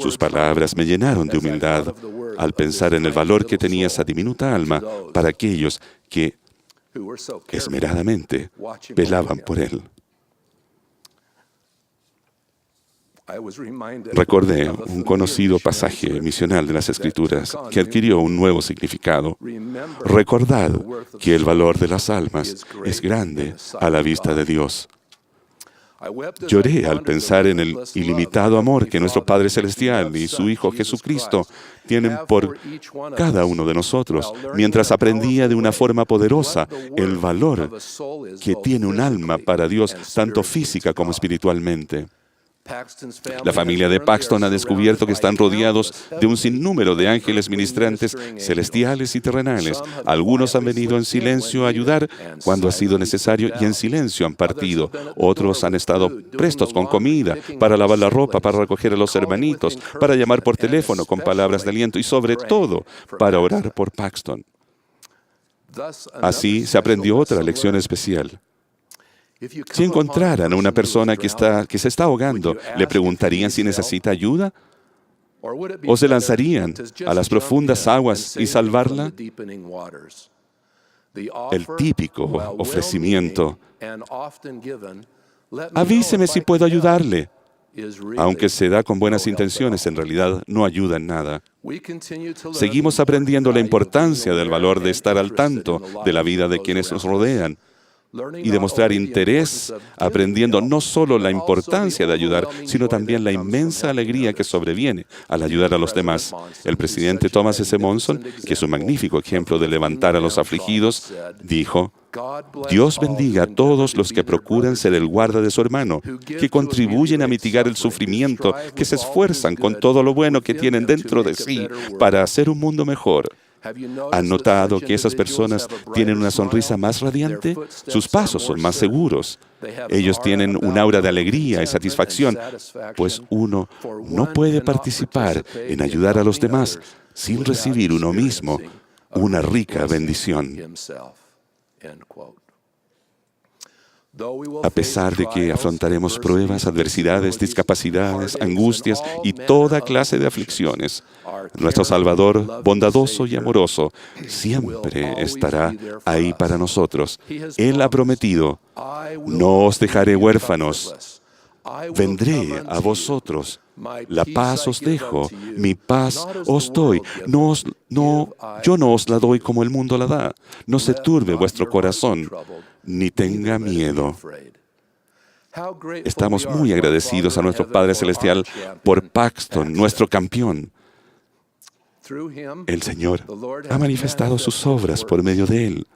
Sus palabras me llenaron de humildad al pensar en el valor que tenía esa diminuta alma para aquellos que esmeradamente velaban por él. Recordé un conocido pasaje misional de las Escrituras que adquirió un nuevo significado. Recordad que el valor de las almas es grande a la vista de Dios. Lloré al pensar en el ilimitado amor que nuestro Padre Celestial y su Hijo Jesucristo tienen por cada uno de nosotros, mientras aprendía de una forma poderosa el valor que tiene un alma para Dios, tanto física como espiritualmente. La familia de Paxton ha descubierto que están rodeados de un sinnúmero de ángeles ministrantes celestiales y terrenales. Algunos han venido en silencio a ayudar cuando ha sido necesario y en silencio han partido. Otros han estado prestos con comida, para lavar la ropa, para recoger a los hermanitos, para llamar por teléfono con palabras de aliento y sobre todo para orar por Paxton. Así se aprendió otra lección especial. Si encontraran a una persona que se está ahogando, ¿le preguntarían si necesita ayuda? ¿O se lanzarían a las profundas aguas y salvarla? El típico ofrecimiento: avíseme si puedo ayudarle. Aunque se da con buenas intenciones, en realidad no ayuda en nada. Seguimos aprendiendo la importancia del valor de estar al tanto de la vida de quienes nos rodean y demostrar interés, aprendiendo no solo la importancia de ayudar, sino también la inmensa alegría que sobreviene al ayudar a los demás. El presidente Thomas S. Monson, que es un magnífico ejemplo de levantar a los afligidos, dijo: Dios bendiga a todos los que procuran ser el guarda de su hermano, que contribuyen a mitigar el sufrimiento, que se esfuerzan con todo lo bueno que tienen dentro de sí para hacer un mundo mejor. ¿Han notado que esas personas tienen una sonrisa más radiante? Sus pasos son más seguros. Ellos tienen un aura de alegría y satisfacción, pues uno no puede participar en ayudar a los demás sin recibir uno mismo una rica bendición. A pesar de que afrontaremos pruebas, adversidades, discapacidades, angustias y toda clase de aflicciones, nuestro Salvador, bondadoso y amoroso, siempre estará ahí para nosotros. Él ha prometido: no os dejaré huérfanos, vendré a vosotros. La paz os dejo, mi paz os doy. Yo no os la doy como el mundo la da. No se turbe vuestro corazón, ni tenga miedo. Estamos muy agradecidos a nuestro Padre Celestial por Paxton, nuestro campeón. El Señor ha manifestado sus obras por medio de él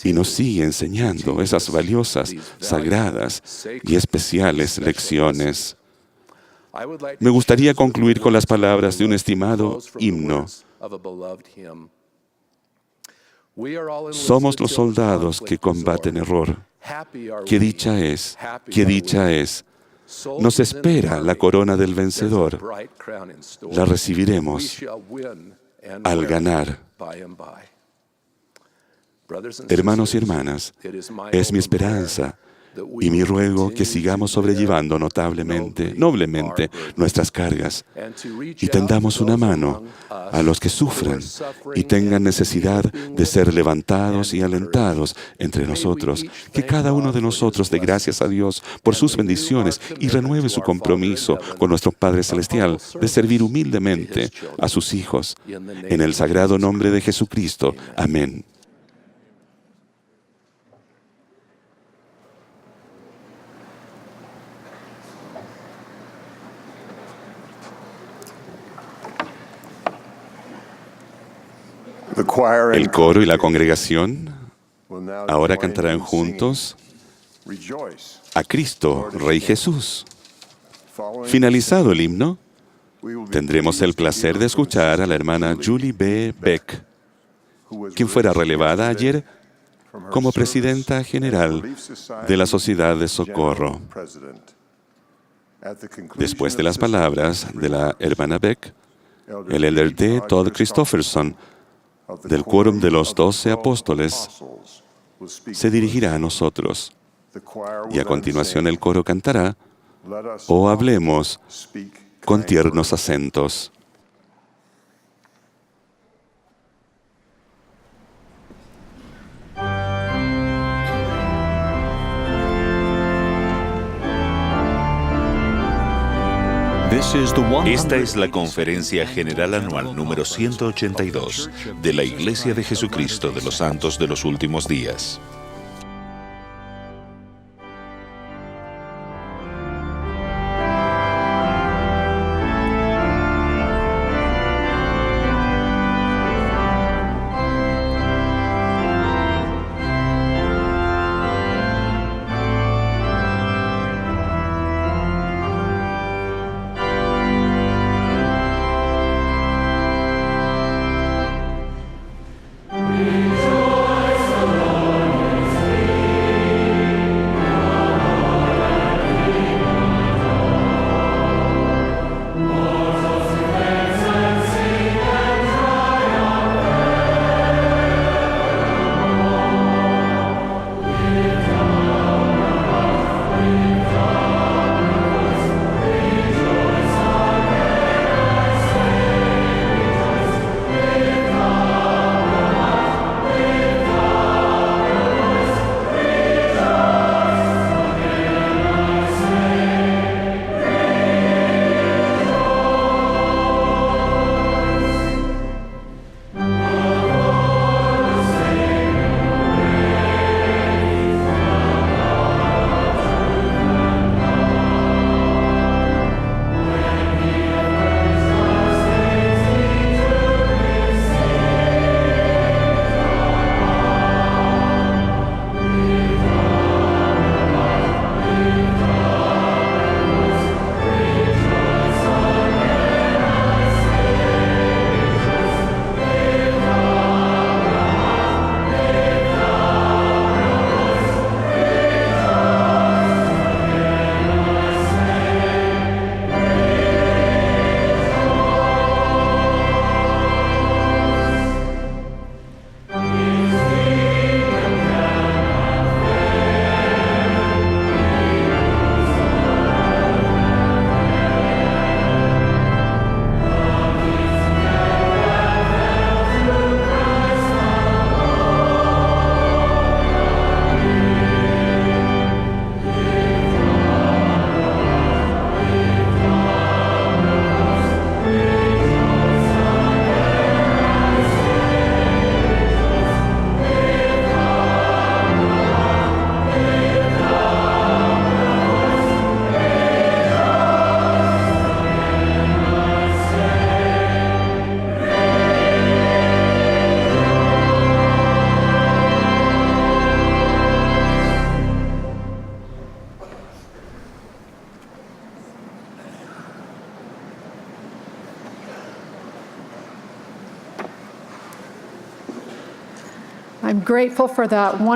y nos sigue enseñando esas valiosas, sagradas y especiales lecciones. Me gustaría concluir con las palabras de un estimado himno. Somos los soldados que combaten error. ¡Qué dicha es! ¡Qué dicha es! Nos espera la corona del vencedor. La recibiremos al ganar. Hermanos y hermanas, es mi esperanza y mi ruego que sigamos sobrellevando noblemente nuestras cargas y tendamos una mano a los que sufran y tengan necesidad de ser levantados y alentados entre nosotros. Que cada uno de nosotros dé gracias a Dios por sus bendiciones y renueve su compromiso con nuestro Padre Celestial de servir humildemente a sus hijos. En el sagrado nombre de Jesucristo. Amén. El coro y la congregación ahora cantarán juntos a Cristo, Rey Jesús. Finalizado el himno, tendremos el placer de escuchar a la hermana Julie B. Beck, quien fuera relevada ayer como presidenta general de la Sociedad de Socorro. Después de las palabras de la hermana Beck, el elder D. Todd Christofferson, del Quórum de los 12 Apóstoles, se dirigirá a nosotros. Y a continuación el coro cantará, «Oh, hablemos con tiernos acentos». Esta es la Conferencia General Anual número 182 de la Iglesia de Jesucristo de los Santos de los Últimos Días.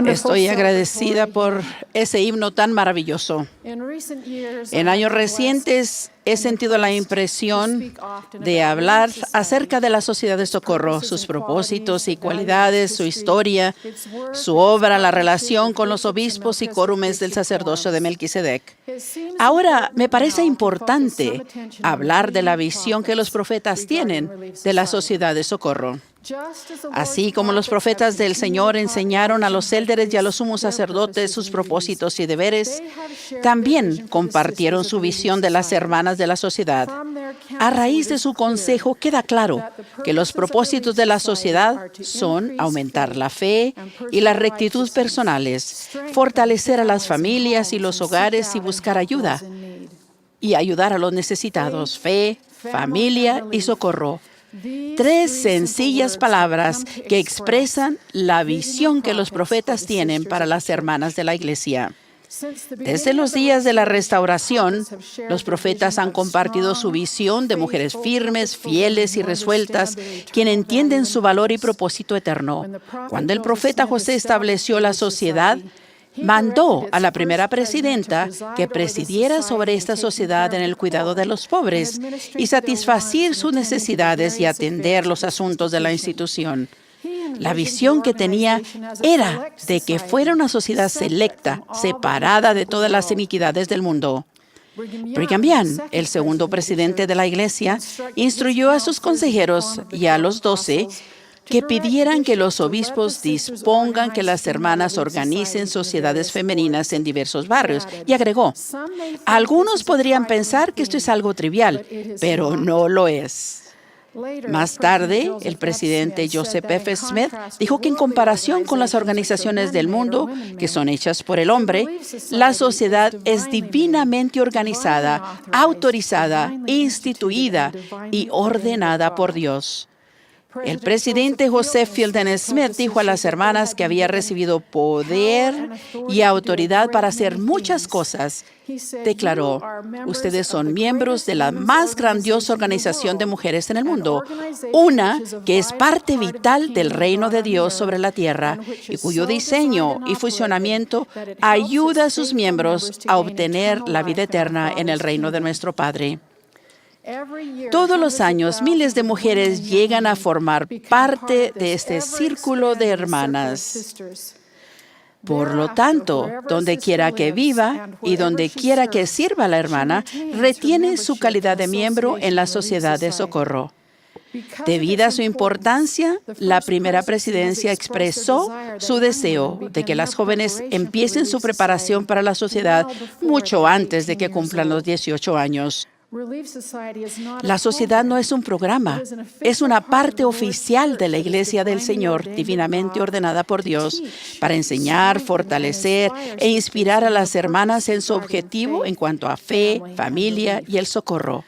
Estoy agradecida por ese himno tan maravilloso. En años recientes he sentido la impresión de hablar acerca de la Sociedad de Socorro, sus propósitos y cualidades, su historia, su obra, la relación con los obispos y quórumes del sacerdocio de Melquisedec. Ahora me parece importante hablar de la visión que los profetas tienen de la Sociedad de Socorro. Así como los profetas del Señor enseñaron a los élderes y a los sumos sacerdotes sus propósitos y deberes, también compartieron su visión de las hermanas de la sociedad. A raíz de su consejo queda claro que los propósitos de la sociedad son aumentar la fe y la rectitud personales, fortalecer a las familias y los hogares y buscar ayuda, y ayudar a los necesitados, fe, familia y socorro. 3 sencillas palabras que expresan la visión que los profetas tienen para las hermanas de la Iglesia. Desde los días de la Restauración, los profetas han compartido su visión de mujeres firmes, fieles y resueltas, quienes entienden su valor y propósito eterno. Cuando el profeta José estableció la sociedad, mandó a la primera presidenta que presidiera sobre esta sociedad en el cuidado de los pobres y satisfacer sus necesidades y atender los asuntos de la institución. La visión que tenía era de que fuera una sociedad selecta, separada de todas las iniquidades del mundo. Brigham Young, el segundo presidente de la Iglesia, instruyó a sus consejeros y a los 12 que pidieran que los obispos dispongan que las hermanas organicen sociedades femeninas en diversos barrios. Y agregó, algunos podrían pensar que esto es algo trivial, pero no lo es. Más tarde, el presidente Joseph F. Smith dijo que en comparación con las organizaciones del mundo, que son hechas por el hombre, la sociedad es divinamente organizada, autorizada, instituida y ordenada por Dios. El presidente Joseph Fielding Smith dijo a las hermanas que había recibido poder y autoridad para hacer muchas cosas. Declaró, ustedes son miembros de la más grandiosa organización de mujeres en el mundo, una que es parte vital del reino de Dios sobre la tierra y cuyo diseño y funcionamiento ayuda a sus miembros a obtener la vida eterna en el reino de nuestro Padre. Todos los años, miles de mujeres llegan a formar parte de este círculo de hermanas. Por lo tanto, donde quiera que viva y donde quiera que sirva la hermana, retiene su calidad de miembro en la sociedad de socorro. Debido a su importancia, la primera presidencia expresó su deseo de que las jóvenes empiecen su preparación para la sociedad mucho antes de que cumplan los 18 años. La sociedad no es un programa, es una parte oficial de la Iglesia del Señor, divinamente ordenada por Dios, para enseñar, fortalecer e inspirar a las hermanas en su objetivo en cuanto a fe, familia y el socorro.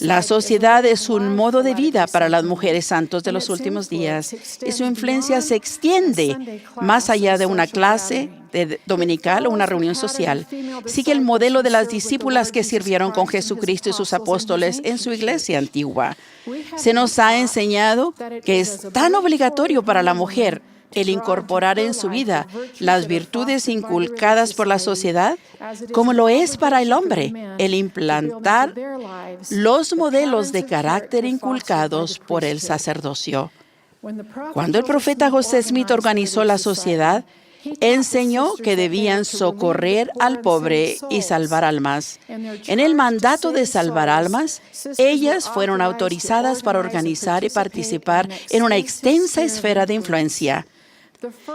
La sociedad es un modo de vida para las mujeres santos de los últimos días y su influencia se extiende más allá de una clase dominical o una reunión social. Sigue el modelo de las discípulas que sirvieron con Jesucristo y sus apóstoles en su iglesia antigua. Se nos ha enseñado que es tan obligatorio para la mujer el incorporar en su vida las virtudes inculcadas por la sociedad, como lo es para el hombre el implantar los modelos de carácter inculcados por el sacerdocio. Cuando el profeta José Smith organizó la sociedad, enseñó que debían socorrer al pobre y salvar almas. En el mandato de salvar almas, ellas fueron autorizadas para organizar y participar en una extensa esfera de influencia.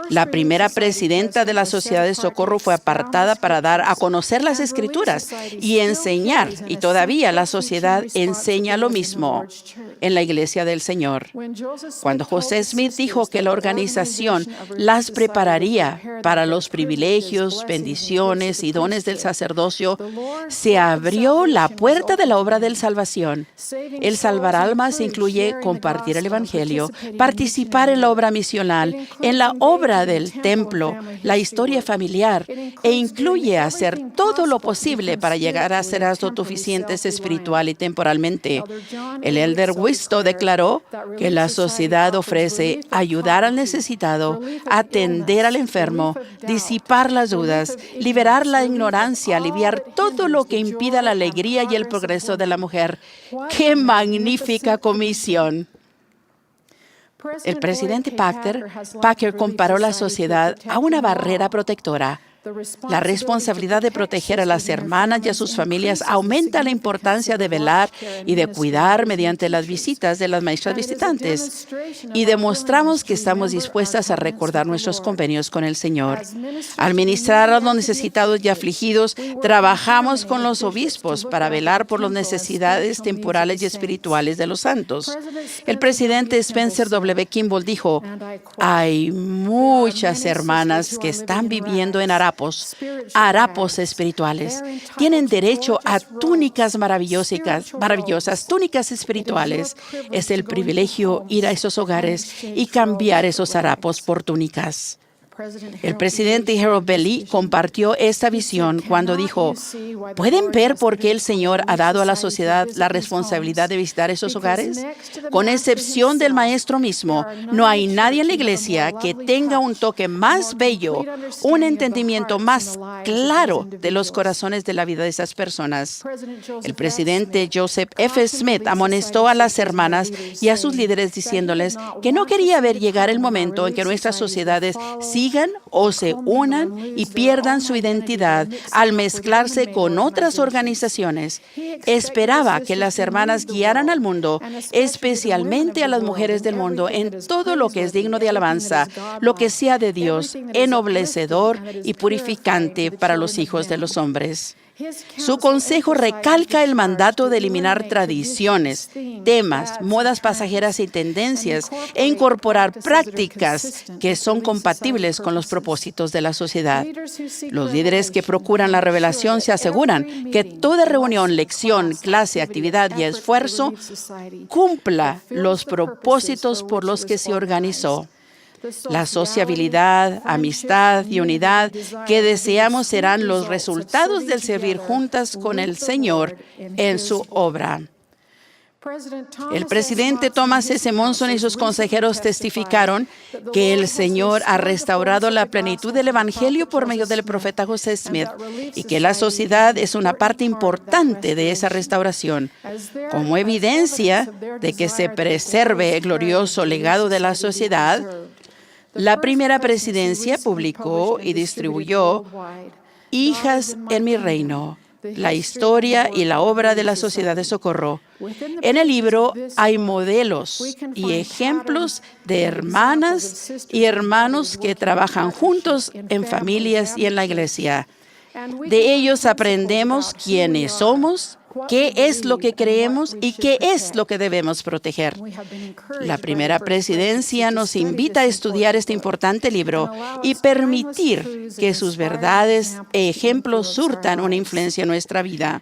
La primera presidenta de la Sociedad de Socorro fue apartada para dar a conocer las Escrituras y enseñar, y todavía la sociedad enseña lo mismo en la Iglesia del Señor. Cuando José Smith dijo que la organización las prepararía para los privilegios, bendiciones y dones del sacerdocio, se abrió la puerta de la obra de salvación. El salvar almas incluye compartir el Evangelio, participar en la obra misional, en la obra del templo, la historia familiar, e incluye hacer todo lo posible para llegar a ser autosuficientes espiritual y temporalmente. El elder Wisto declaró que la sociedad ofrece ayudar al necesitado, atender al enfermo, disipar las dudas, liberar la ignorancia, aliviar todo lo que impida la alegría y el progreso de la mujer. ¡Qué magnífica comisión! El presidente Packer comparó la sociedad a una barrera protectora. La responsabilidad de proteger a las hermanas y a sus familias aumenta la importancia de velar y de cuidar mediante las visitas de las maestras visitantes. Y demostramos que estamos dispuestas a recordar nuestros convenios con el Señor. Al ministrar a los necesitados y afligidos, trabajamos con los obispos para velar por las necesidades temporales y espirituales de los santos. El presidente Spencer W. Kimball dijo, hay muchas hermanas que están viviendo en harapos espirituales. Tienen derecho a túnicas maravillosas, túnicas espirituales. Es el privilegio ir a esos hogares y cambiar esos harapos por túnicas. El presidente Harold Bailey compartió esta visión cuando dijo: ¿pueden ver por qué el Señor ha dado a la sociedad la responsabilidad de visitar esos hogares? Con excepción del maestro mismo, no hay nadie en la iglesia que tenga un toque más bello, un entendimiento más claro de los corazones de la vida de esas personas. El presidente Joseph F. Smith amonestó a las hermanas y a sus líderes diciéndoles que no quería ver llegar el momento en que nuestras sociedades sigan o se unan y pierdan su identidad al mezclarse con otras organizaciones. Esperaba que las hermanas guiaran al mundo, especialmente a las mujeres del mundo, en todo lo que es digno de alabanza, lo que sea de Dios, ennoblecedor y purificante para los hijos de los hombres. Su consejo recalca el mandato de eliminar tradiciones, temas, modas pasajeras y tendencias e incorporar prácticas que son compatibles con los propósitos de la sociedad. Los líderes que procuran la revelación se aseguran que toda reunión, lección, clase, actividad y esfuerzo cumpla los propósitos por los que se organizó. La sociabilidad, amistad y unidad que deseamos serán los resultados del servir juntas con el Señor en su obra. El presidente Thomas S. Monson y sus consejeros testificaron que el Señor ha restaurado la plenitud del Evangelio por medio del profeta José Smith y que la sociedad es una parte importante de esa restauración. Como evidencia de que se preserve el glorioso legado de la sociedad, la primera presidencia publicó y distribuyó Hijas en mi reino, la historia y la obra de la Sociedad de Socorro. En el libro hay modelos y ejemplos de hermanas y hermanos que trabajan juntos en familias y en la iglesia. De ellos aprendemos quiénes somos, qué es lo que creemos y qué es lo que debemos proteger. La primera presidencia nos invita a estudiar este importante libro y permitir que sus verdades e ejemplos surtan una influencia en nuestra vida.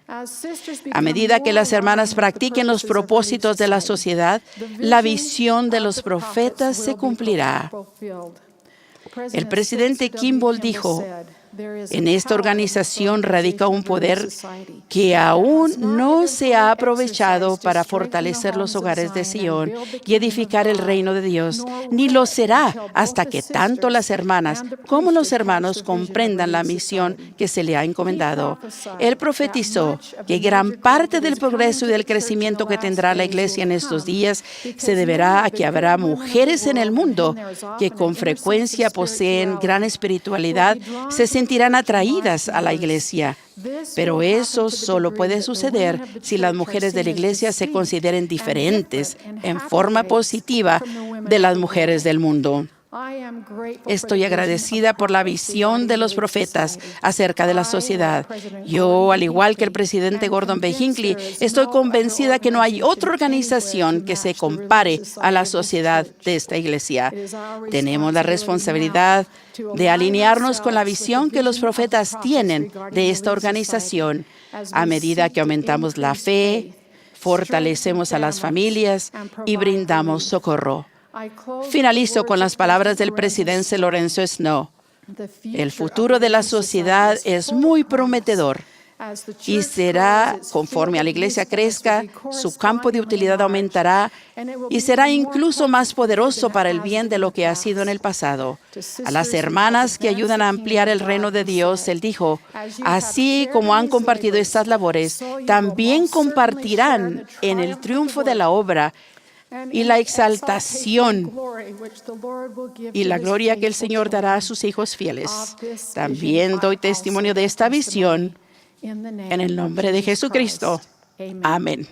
A medida que las hermanas practiquen los propósitos de la sociedad, la visión de los profetas se cumplirá. El presidente Kimball dijo: en esta organización radica un poder que aún no se ha aprovechado para fortalecer los hogares de Sion y edificar el reino de Dios, ni lo será hasta que tanto las hermanas como los hermanos comprendan la misión que se le ha encomendado. Él profetizó que gran parte del progreso y del crecimiento que tendrá la iglesia en estos días se deberá a que habrá mujeres en el mundo que con frecuencia poseen gran espiritualidad, se sentirán atraídas a la iglesia. Pero eso solo puede suceder si las mujeres de la iglesia se consideren diferentes en forma positiva de las mujeres del mundo. Estoy agradecida por la visión de los profetas acerca de la sociedad. Yo, al igual que el presidente Gordon B. Hinckley, estoy convencida que no hay otra organización que se compare a la sociedad de esta iglesia. Tenemos la responsabilidad de alinearnos con la visión que los profetas tienen de esta organización. A medida que aumentamos la fe, fortalecemos a las familias y brindamos socorro. Finalizo con las palabras del presidente Lorenzo Snow. El futuro de la sociedad es muy prometedor y será, conforme a la iglesia crezca, su campo de utilidad aumentará y será incluso más poderoso para el bien de lo que ha sido en el pasado. A las hermanas que ayudan a ampliar el reino de Dios, él dijo: así como han compartido estas labores, también compartirán en el triunfo de la obra y la exaltación y la gloria que el Señor dará a sus hijos fieles. También doy testimonio de esta visión en el nombre de Jesucristo. Amén.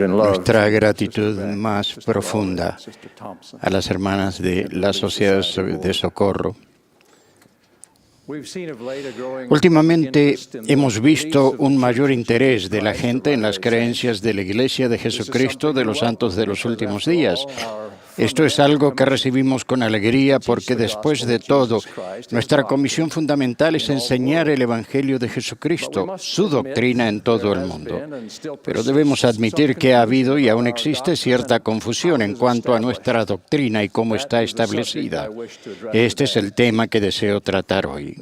Nuestra gratitud más profunda a las hermanas de la Sociedad de Socorro. Últimamente hemos visto un mayor interés de la gente en las creencias de la Iglesia de Jesucristo de los Santos de los Últimos Días. Esto es algo que recibimos con alegría porque después de todo, nuestra comisión fundamental es enseñar el Evangelio de Jesucristo, su doctrina en todo el mundo. Pero debemos admitir que ha habido y aún existe cierta confusión en cuanto a nuestra doctrina y cómo está establecida. Este es el tema que deseo tratar hoy.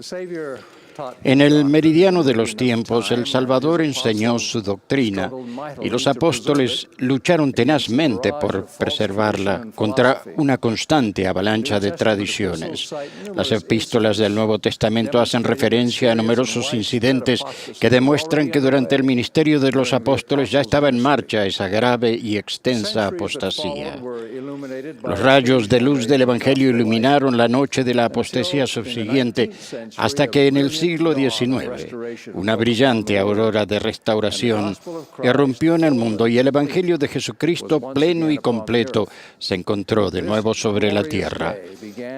En el meridiano de los tiempos, el Salvador enseñó su doctrina y los apóstoles lucharon tenazmente por preservarla contra una constante avalancha de tradiciones. Las epístolas del Nuevo Testamento hacen referencia a numerosos incidentes que demuestran que durante el ministerio de los apóstoles ya estaba en marcha esa grave y extensa apostasía. Los rayos de luz del Evangelio iluminaron la noche de la apostasía subsiguiente hasta que en el siglo XIX, una brillante aurora de restauración irrumpió en el mundo y el Evangelio de Jesucristo pleno y completo se encontró de nuevo sobre la tierra.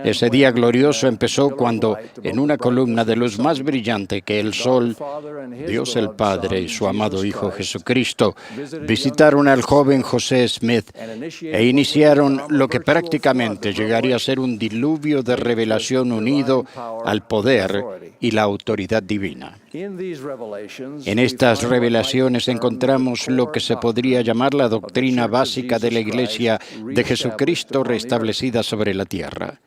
Ese día glorioso empezó cuando, en una columna de luz más brillante que el sol, Dios el Padre y su amado Hijo Jesucristo visitaron al joven José Smith e iniciaron lo que prácticamente llegaría a ser un diluvio de revelación unido al poder y la autoridad divina. En estas revelaciones encontramos lo que se podría llamar la doctrina básica de la Iglesia de Jesucristo restablecida sobre la tierra.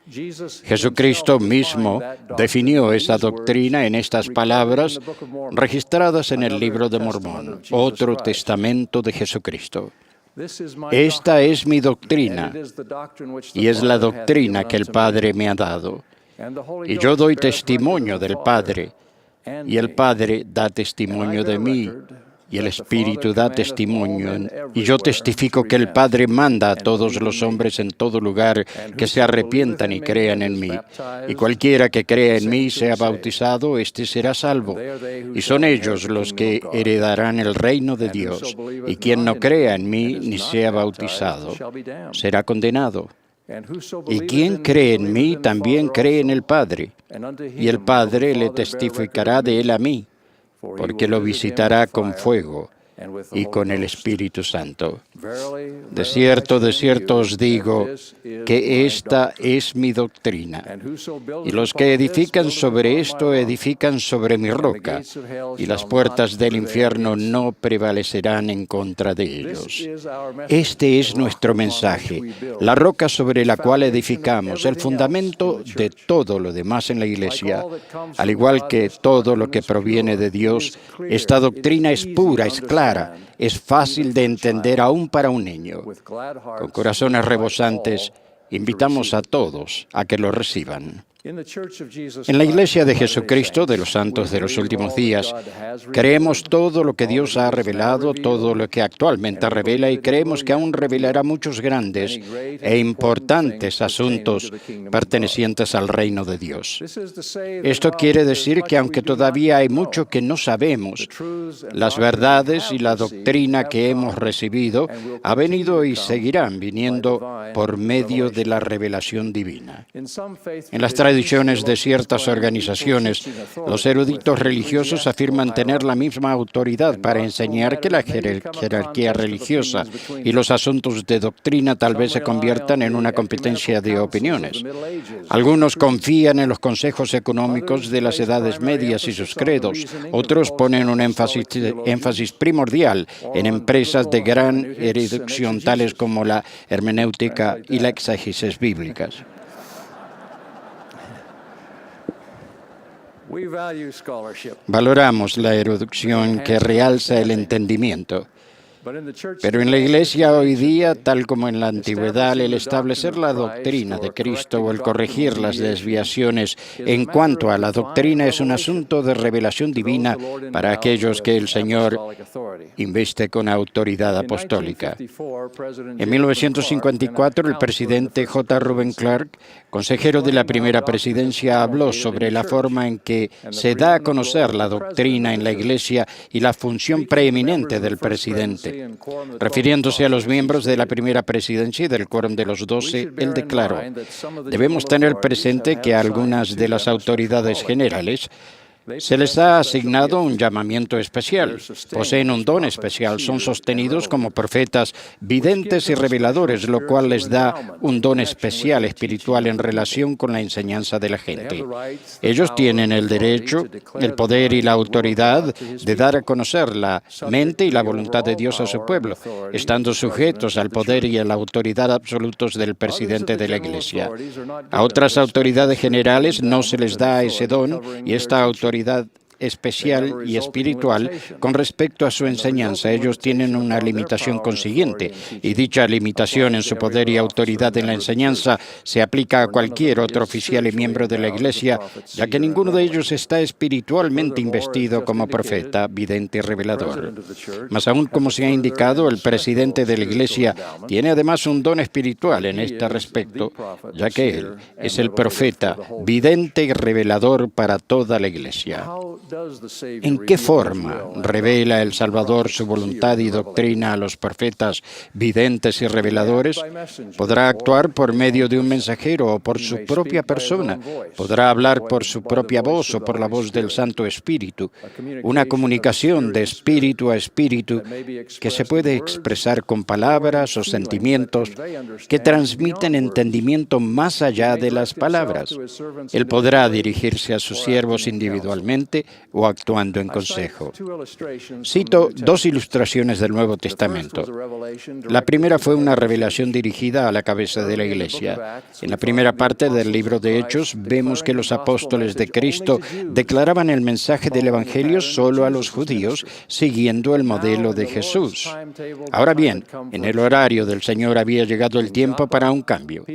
Jesucristo mismo definió esa doctrina en estas palabras registradas en el Libro de Mormón, otro testamento de Jesucristo. Esta es mi doctrina y es la doctrina que el Padre me ha dado. Y yo doy testimonio del Padre, y el Padre da testimonio de mí, y el Espíritu da testimonio. Y yo testifico que el Padre manda a todos los hombres en todo lugar que se arrepientan y crean en mí. Y cualquiera que crea en mí y sea bautizado, éste será salvo. Y son ellos los que heredarán el reino de Dios. Y quien no crea en mí ni sea bautizado, será condenado. Y quien cree en mí también cree en el Padre, y el Padre le testificará de él a mí, porque lo visitará con fuego y con el Espíritu Santo. De cierto os digo que esta es mi doctrina, y los que edifican sobre esto edifican sobre mi roca, y las puertas del infierno no prevalecerán en contra de ellos. Este es nuestro mensaje, la roca sobre la cual edificamos, el fundamento de todo lo demás en la Iglesia. Al igual que todo lo que proviene de Dios, esta doctrina es pura, es clara, es fácil de entender aún para un niño. Con corazones rebosantes, invitamos a todos a que lo reciban. En la Iglesia de Jesucristo de los Santos de los Últimos Días, creemos todo lo que Dios ha revelado, todo lo que actualmente revela, y creemos que aún revelará muchos grandes e importantes asuntos pertenecientes al reino de Dios. Esto quiere decir que aunque todavía hay mucho que no sabemos, las verdades y la doctrina que hemos recibido ha venido y seguirán viniendo por medio de la revelación divina. En las tradiciones de ciertas organizaciones, los eruditos religiosos afirman tener la misma autoridad para enseñar que la jerarquía religiosa y los asuntos de doctrina tal vez se conviertan en una competencia de opiniones. Algunos confían en los consejos económicos de las edades medias y sus credos. Otros ponen un énfasis primordial en empresas de gran erudición tales como la hermenéutica y la exégesis bíblicas. Valoramos la erudición que realza el entendimiento. Pero en la Iglesia hoy día, tal como en la antigüedad, el establecer la doctrina de Cristo o el corregir las desviaciones en cuanto a la doctrina es un asunto de revelación divina para aquellos que el Señor investe con autoridad apostólica. En 1954, el presidente J. Reuben Clark, consejero de la primera presidencia, habló sobre la forma en que se da a conocer la doctrina en la Iglesia y la función preeminente del presidente. Refiriéndose a los miembros de la primera presidencia y del quórum de los 12, él declaró: debemos tener presente que algunas de las autoridades generales Se les ha asignado un llamamiento especial, poseen un don especial, son sostenidos como profetas, videntes y reveladores, lo cual les da un don especial espiritual en relación con la enseñanza de la gente. Ellos tienen el derecho, el poder y la autoridad de dar a conocer la mente y la voluntad de Dios a su pueblo, estando sujetos al poder y a la autoridad absolutos del presidente de la Iglesia. A otras autoridades generales no se les da ese don y esta autoridad especial y espiritual con respecto a su enseñanza. Ellos tienen una limitación consiguiente y dicha limitación en su poder y autoridad en la enseñanza se aplica a cualquier otro oficial y miembro de la Iglesia, ya que ninguno de ellos está espiritualmente investido como profeta, vidente y revelador. Mas aún, como se ha indicado, el presidente de la Iglesia tiene además un don espiritual en este respecto, ya que él es el profeta, vidente y revelador para toda la Iglesia. ¿En qué forma revela el Salvador su voluntad y doctrina a los profetas, videntes y reveladores? Podrá actuar por medio de un mensajero o por su propia persona. Podrá hablar por su propia voz o por la voz del Santo Espíritu. Una comunicación de espíritu a espíritu que se puede expresar con palabras o sentimientos que transmiten entendimiento más allá de las palabras. Él podrá dirigirse a sus siervos individualmente o actuando en consejo. Cito dos ilustraciones del Nuevo Testamento. La primera fue una revelación dirigida a la cabeza de la Iglesia. En la primera parte del libro de Hechos vemos que los apóstoles de Cristo declaraban el mensaje del Evangelio solo a los judíos, siguiendo el modelo de Jesús. Ahora bien, en el horario del Señor había llegado el tiempo para un cambio.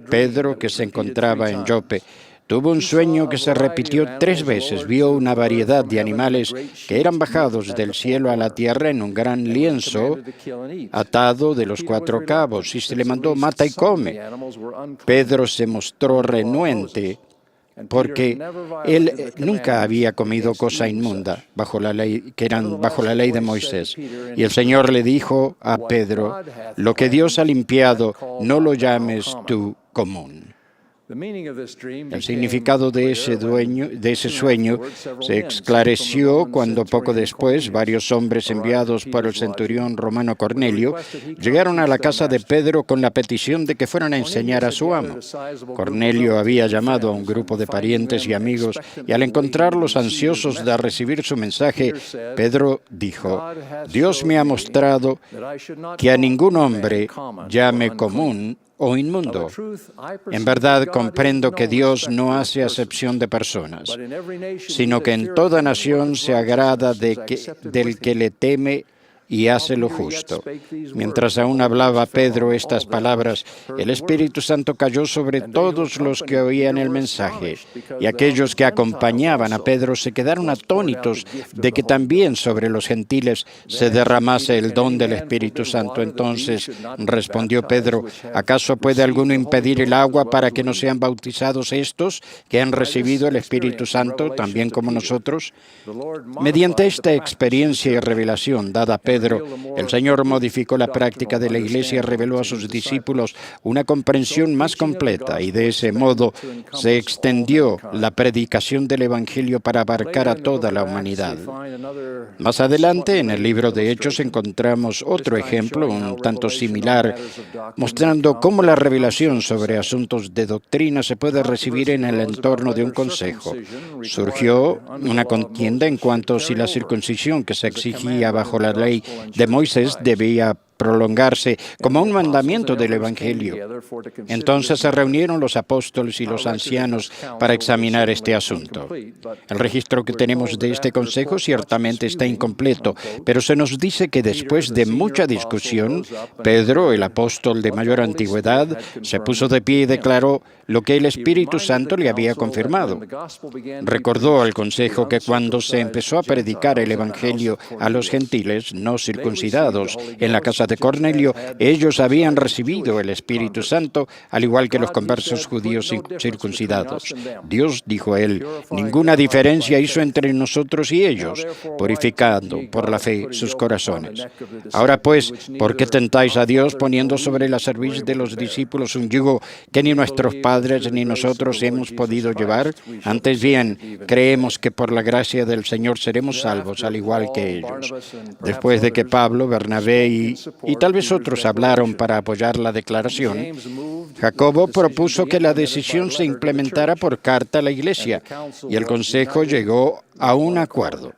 Pedro, que se encontraba en Jope, tuvo un sueño que se repitió 3 veces. Vio una variedad de animales que eran bajados del cielo a la tierra en un gran lienzo atado de los 4 cabos, y se le mandó: mata y come. Pedro se mostró renuente porque él nunca había comido cosa inmunda bajo la ley, que eran bajo la ley de Moisés. Y el Señor le dijo a Pedro: lo que Dios ha limpiado, no lo llames tú común. El significado de ese sueño se esclareció cuando poco después varios hombres enviados por el centurión romano Cornelio llegaron a la casa de Pedro con la petición de que fueran a enseñar a su amo. Cornelio había llamado a un grupo de parientes y amigos y al encontrarlos ansiosos de recibir su mensaje, Pedro dijo: Dios me ha mostrado que a ningún hombre llame común o inmundo. En verdad comprendo que Dios no hace acepción de personas, sino que en toda nación se agrada del que le teme y hace lo justo. Mientras aún hablaba Pedro estas palabras, el Espíritu Santo cayó sobre todos los que oían el mensaje, y aquellos que acompañaban a Pedro se quedaron atónitos de que también sobre los gentiles se derramase el don del Espíritu Santo. Entonces respondió Pedro: ¿acaso puede alguno impedir el agua para que no sean bautizados estos que han recibido el Espíritu Santo también como nosotros? Mediante esta experiencia y revelación dada a Pedro, el Señor modificó la práctica de la Iglesia y reveló a sus discípulos una comprensión más completa, y de ese modo se extendió la predicación del Evangelio para abarcar a toda la humanidad. Más adelante, en el libro de Hechos, encontramos otro ejemplo un tanto similar, mostrando cómo la revelación sobre asuntos de doctrina se puede recibir en el entorno de un consejo. Surgió una contienda en cuanto a si la circuncisión que se exigía bajo la ley de Moisés debía prolongarse como un mandamiento del Evangelio. Entonces se reunieron los apóstoles y los ancianos para examinar este asunto. El registro que tenemos de este consejo ciertamente está incompleto, pero se nos dice que después de mucha discusión, Pedro, el apóstol de mayor antigüedad, se puso de pie y declaró lo que el Espíritu Santo le había confirmado. Recordó al consejo que cuando se empezó a predicar el Evangelio a los gentiles no circuncidados en la casa de Cornelio, ellos habían recibido el Espíritu Santo, al igual que los conversos judíos circuncidados. Dios, dijo él, ninguna diferencia hizo entre nosotros y ellos, purificando por la fe sus corazones. Ahora pues, ¿por qué tentáis a Dios poniendo sobre la cerviz de los discípulos un yugo que ni nuestros padres ni nosotros hemos podido llevar? Antes bien, creemos que por la gracia del Señor seremos salvos, al igual que ellos. Después de que Pablo, Bernabé y tal vez otros hablaron para apoyar la declaración, Jacobo propuso que la decisión se implementara por carta a la Iglesia, y el Consejo llegó a un acuerdo.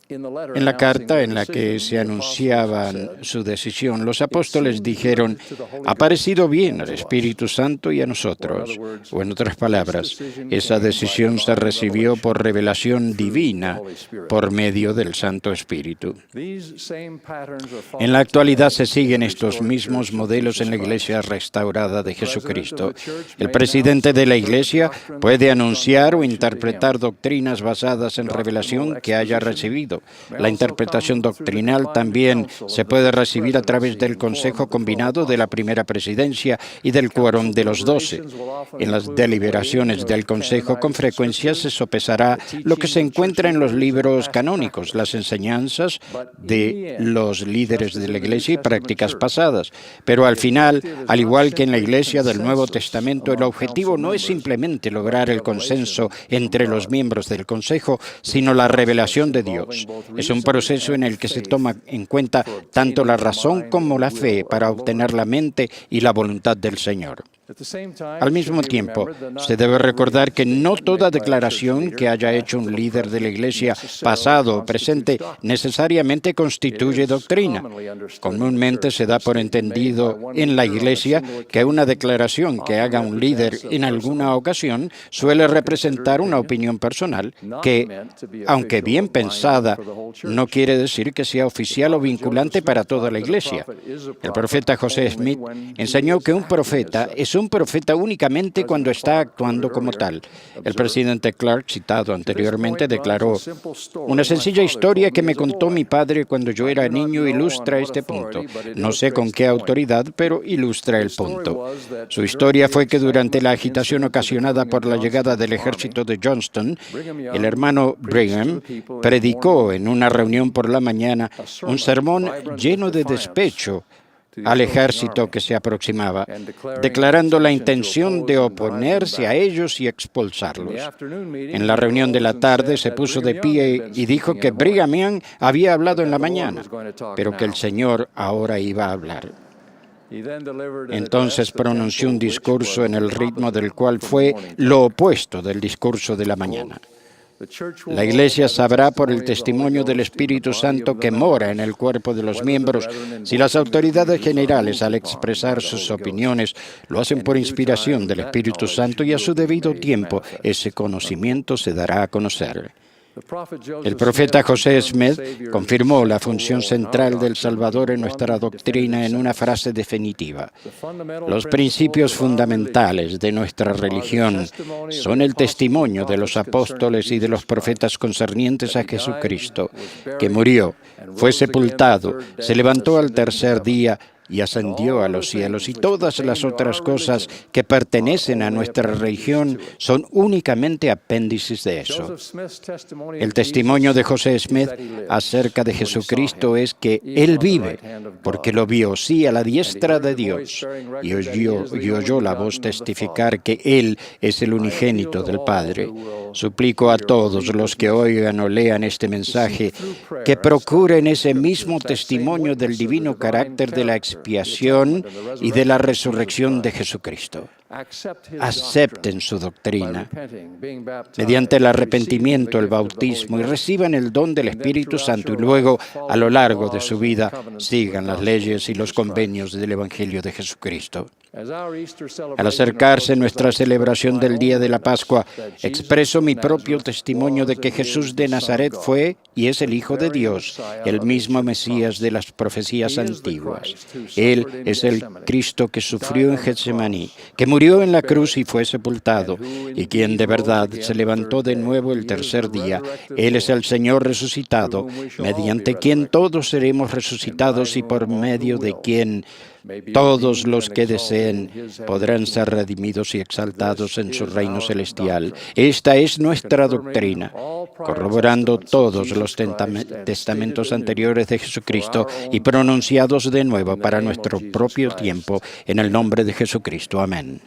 En la carta en la que se anunciaban su decisión, los apóstoles dijeron, ha parecido bien al Espíritu Santo y a nosotros. O en otras palabras, esa decisión se recibió por revelación divina por medio del Santo Espíritu. En la actualidad se siguen estos mismos modelos en la Iglesia restaurada de Jesucristo. El presidente de la Iglesia puede anunciar o interpretar doctrinas basadas en revelación que haya recibido. La interpretación doctrinal también se puede recibir a través del Consejo Combinado de la Primera Presidencia y del Quórum de los 12. En las deliberaciones del Consejo con frecuencia se sopesará lo que se encuentra en los libros canónicos, las enseñanzas de los líderes de la Iglesia y prácticas pasadas. Pero al final, al igual que en la Iglesia del Nuevo Testamento, el objetivo no es simplemente lograr el consenso entre los miembros del Consejo, sino la revelación de Dios. Es un proceso en el que se toma en cuenta tanto la razón como la fe para obtener la mente y la voluntad del Señor. Al mismo tiempo, se debe recordar que no toda declaración que haya hecho un líder de la Iglesia, pasado o presente, necesariamente constituye doctrina. Comúnmente se da por entendido en la Iglesia que una declaración que haga un líder en alguna ocasión suele representar una opinión personal que, aunque bien pensada, no quiere decir que sea oficial o vinculante para toda la Iglesia. El profeta José Smith enseñó que un profeta es un profeta únicamente cuando está actuando como tal. El presidente Clark, citado anteriormente, declaró, una sencilla historia que me contó mi padre cuando yo era niño ilustra este punto. No sé con qué autoridad, pero ilustra el punto. Su historia fue que durante la agitación ocasionada por la llegada del ejército de Johnston, el hermano Brigham predicó en una reunión por la mañana un sermón lleno de despecho al ejército que se aproximaba, declarando la intención de oponerse a ellos y expulsarlos. En la reunión de la tarde se puso de pie y dijo que Brigham Young había hablado en la mañana, pero que el Señor ahora iba a hablar. Entonces pronunció un discurso en el ritmo del cual fue lo opuesto del discurso de la mañana. La Iglesia sabrá por el testimonio del Espíritu Santo que mora en el cuerpo de los miembros si las autoridades generales, al expresar sus opiniones, lo hacen por inspiración del Espíritu Santo y a su debido tiempo ese conocimiento se dará a conocer. El profeta José Smith confirmó la función central del Salvador en nuestra doctrina en una frase definitiva. Los principios fundamentales de nuestra religión son el testimonio de los apóstoles y de los profetas concernientes a Jesucristo, que murió, fue sepultado, se levantó al tercer día y ascendió a los cielos, y todas las otras cosas que pertenecen a nuestra religión son únicamente apéndices de eso. El testimonio de José Smith acerca de Jesucristo es que Él vive, porque lo vio, sí, a la diestra de Dios, y oyó la voz testificar que Él es el unigénito del Padre. Suplico a todos los que oigan o lean este mensaje que procuren ese mismo testimonio del divino carácter de la expiación y de la resurrección de Jesucristo. Acepten su doctrina mediante el arrepentimiento, el bautismo, y reciban el don del Espíritu Santo, y luego, a lo largo de su vida, sigan las leyes y los convenios del Evangelio de Jesucristo. Al acercarse nuestra celebración del día de la Pascua, expreso mi propio testimonio de que Jesús de Nazaret fue y es el Hijo de Dios, el mismo Mesías de las profecías antiguas. Él es el Cristo que sufrió en Getsemaní, que murió en la cruz y fue sepultado, y quien de verdad se levantó de nuevo el tercer día. Él es el Señor resucitado, mediante quien todos seremos resucitados y por medio de quien todos los que deseen podrán ser redimidos y exaltados en su reino celestial. Esta es nuestra doctrina, corroborando todos los testamentos anteriores de Jesucristo y pronunciados de nuevo para nuestro propio tiempo, en el nombre de Jesucristo. Amén.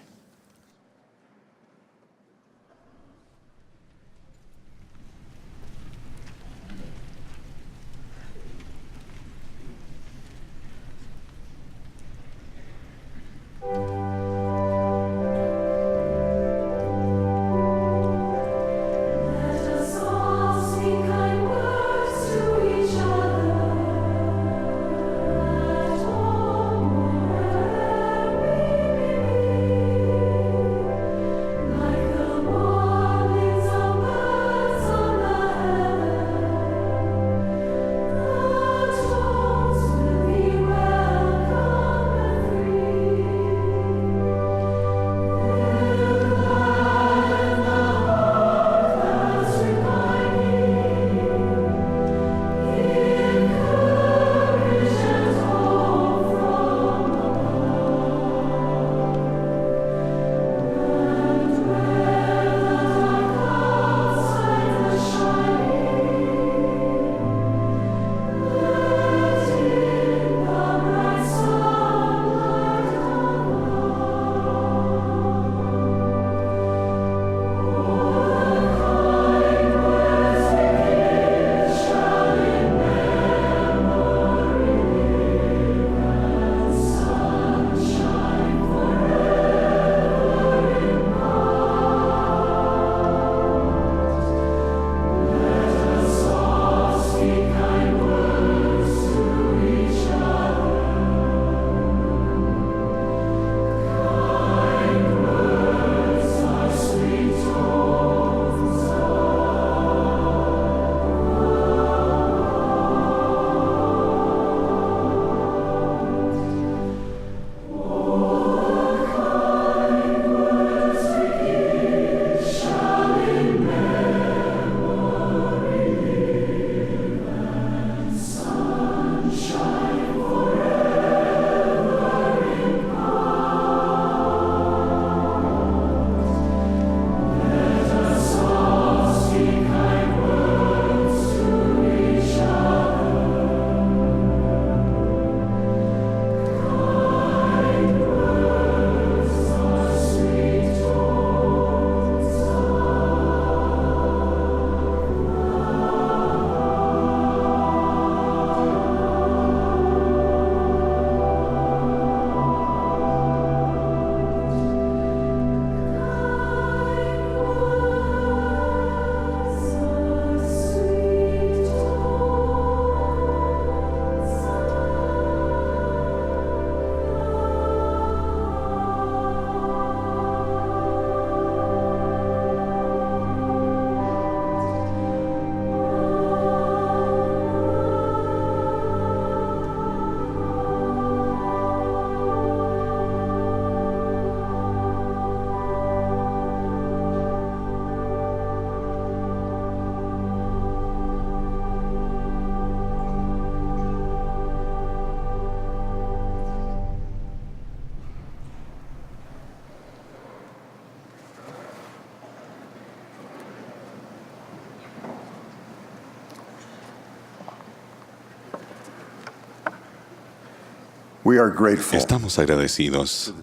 Estamos agradecidos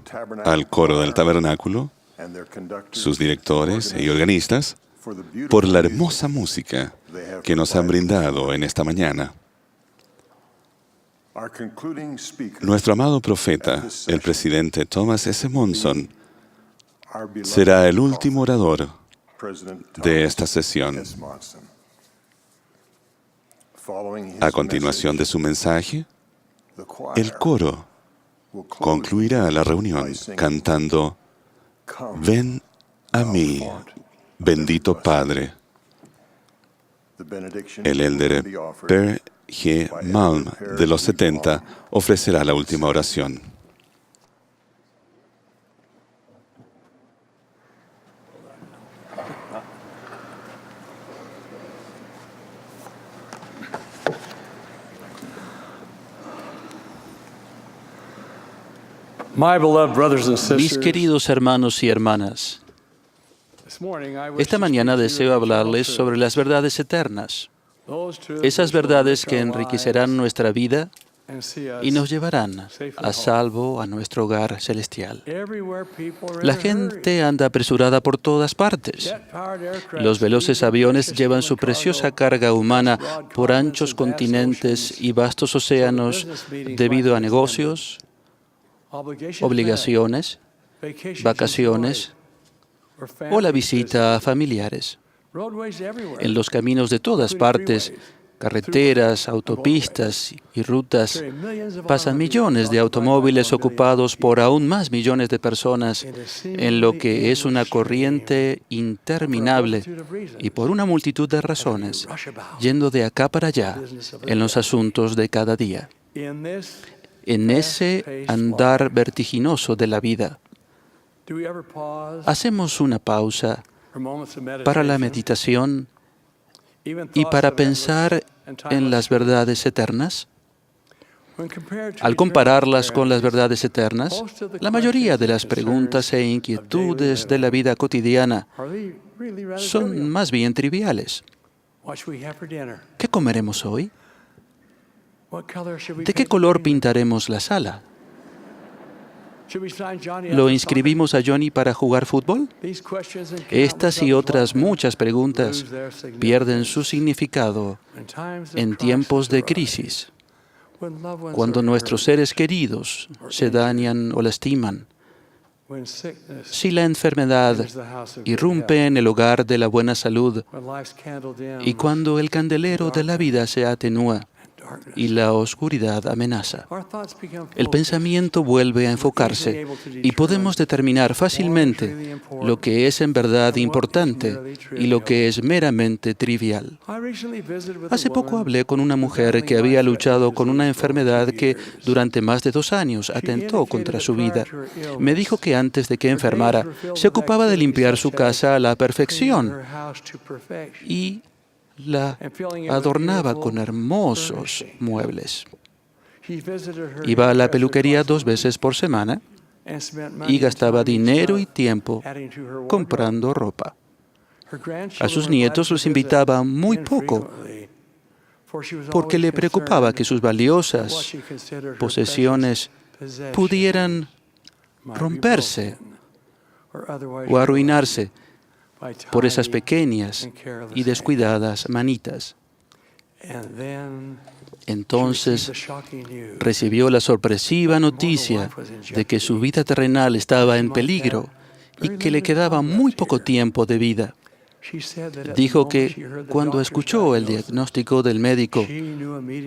al coro del tabernáculo, sus directores y organistas, por la hermosa música que nos han brindado en esta mañana. Nuestro amado profeta, el presidente Thomas S. Monson, será el último orador de esta sesión. A continuación de su mensaje, el coro concluirá la reunión cantando Ven a mí, bendito Padre. El elder Per G. Malm de los 70 ofrecerá la última oración. Mis queridos hermanos y hermanas, esta mañana deseo hablarles sobre las verdades eternas, esas verdades que enriquecerán nuestra vida y nos llevarán a salvo a nuestro hogar celestial. La gente anda apresurada por todas partes. Los veloces aviones llevan su preciosa carga humana por anchos continentes y vastos océanos debido a negocios, obligaciones, vacaciones o la visita a familiares. En los caminos de todas partes, carreteras, autopistas y rutas, pasan millones de automóviles ocupados por aún más millones de personas en lo que es una corriente interminable y por una multitud de razones, yendo de acá para allá en los asuntos de cada día. En ese andar vertiginoso de la vida, hacemos una pausa para la meditación y para pensar en las verdades eternas. Al compararlas con las verdades eternas, la mayoría de las preguntas e inquietudes de la vida cotidiana son más bien triviales. ¿Qué comeremos hoy? ¿De qué color pintaremos la sala? ¿Lo inscribimos a Johnny para jugar fútbol? Estas y otras muchas preguntas pierden su significado en tiempos de crisis, cuando nuestros seres queridos se dañan o lastiman, si la enfermedad irrumpe en el hogar de la buena salud y cuando el candelero de la vida se atenúa y la oscuridad amenaza. El pensamiento vuelve a enfocarse y podemos determinar fácilmente lo que es en verdad importante y lo que es meramente trivial. Hace poco hablé con una mujer que había luchado con una enfermedad que durante más de 2 años atentó contra su vida. Me dijo que antes de que enfermara, se ocupaba de limpiar su casa a la perfección y la adornaba con hermosos muebles. Iba a la peluquería 2 veces por semana y gastaba dinero y tiempo comprando ropa. A sus nietos los invitaba muy poco porque le preocupaba que sus valiosas posesiones pudieran romperse o arruinarse por esas pequeñas y descuidadas manitas. Entonces recibió la sorpresiva noticia de que su vida terrenal estaba en peligro y que le quedaba muy poco tiempo de vida. Dijo que cuando escuchó el diagnóstico del médico,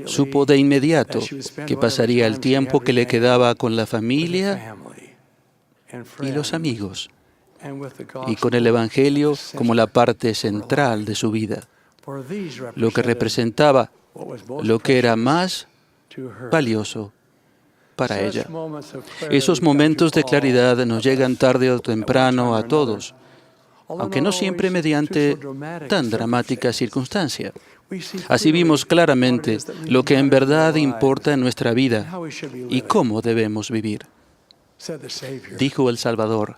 supo de inmediato que pasaría el tiempo que le quedaba con la familia y los amigos, y con el Evangelio como la parte central de su vida, lo que representaba lo que era más valioso para ella. Esos momentos de claridad nos llegan tarde o temprano a todos, aunque no siempre mediante tan dramática circunstancia. Así vimos claramente lo que en verdad importa en nuestra vida y cómo debemos vivir. Dijo el Salvador: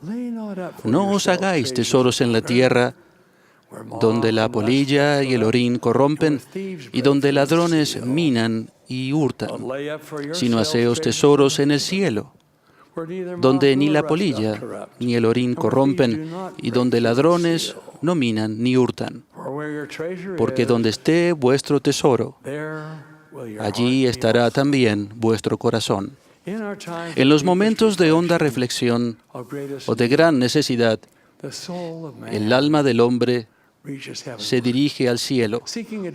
no os hagáis tesoros en la tierra, donde la polilla y el orín corrompen y donde ladrones minan y hurtan, sino haceos tesoros en el cielo, donde ni la polilla ni el orín corrompen y donde ladrones no minan ni hurtan. Porque donde esté vuestro tesoro, allí estará también vuestro corazón. En los momentos de honda reflexión o de gran necesidad, el alma del hombre se dirige al cielo,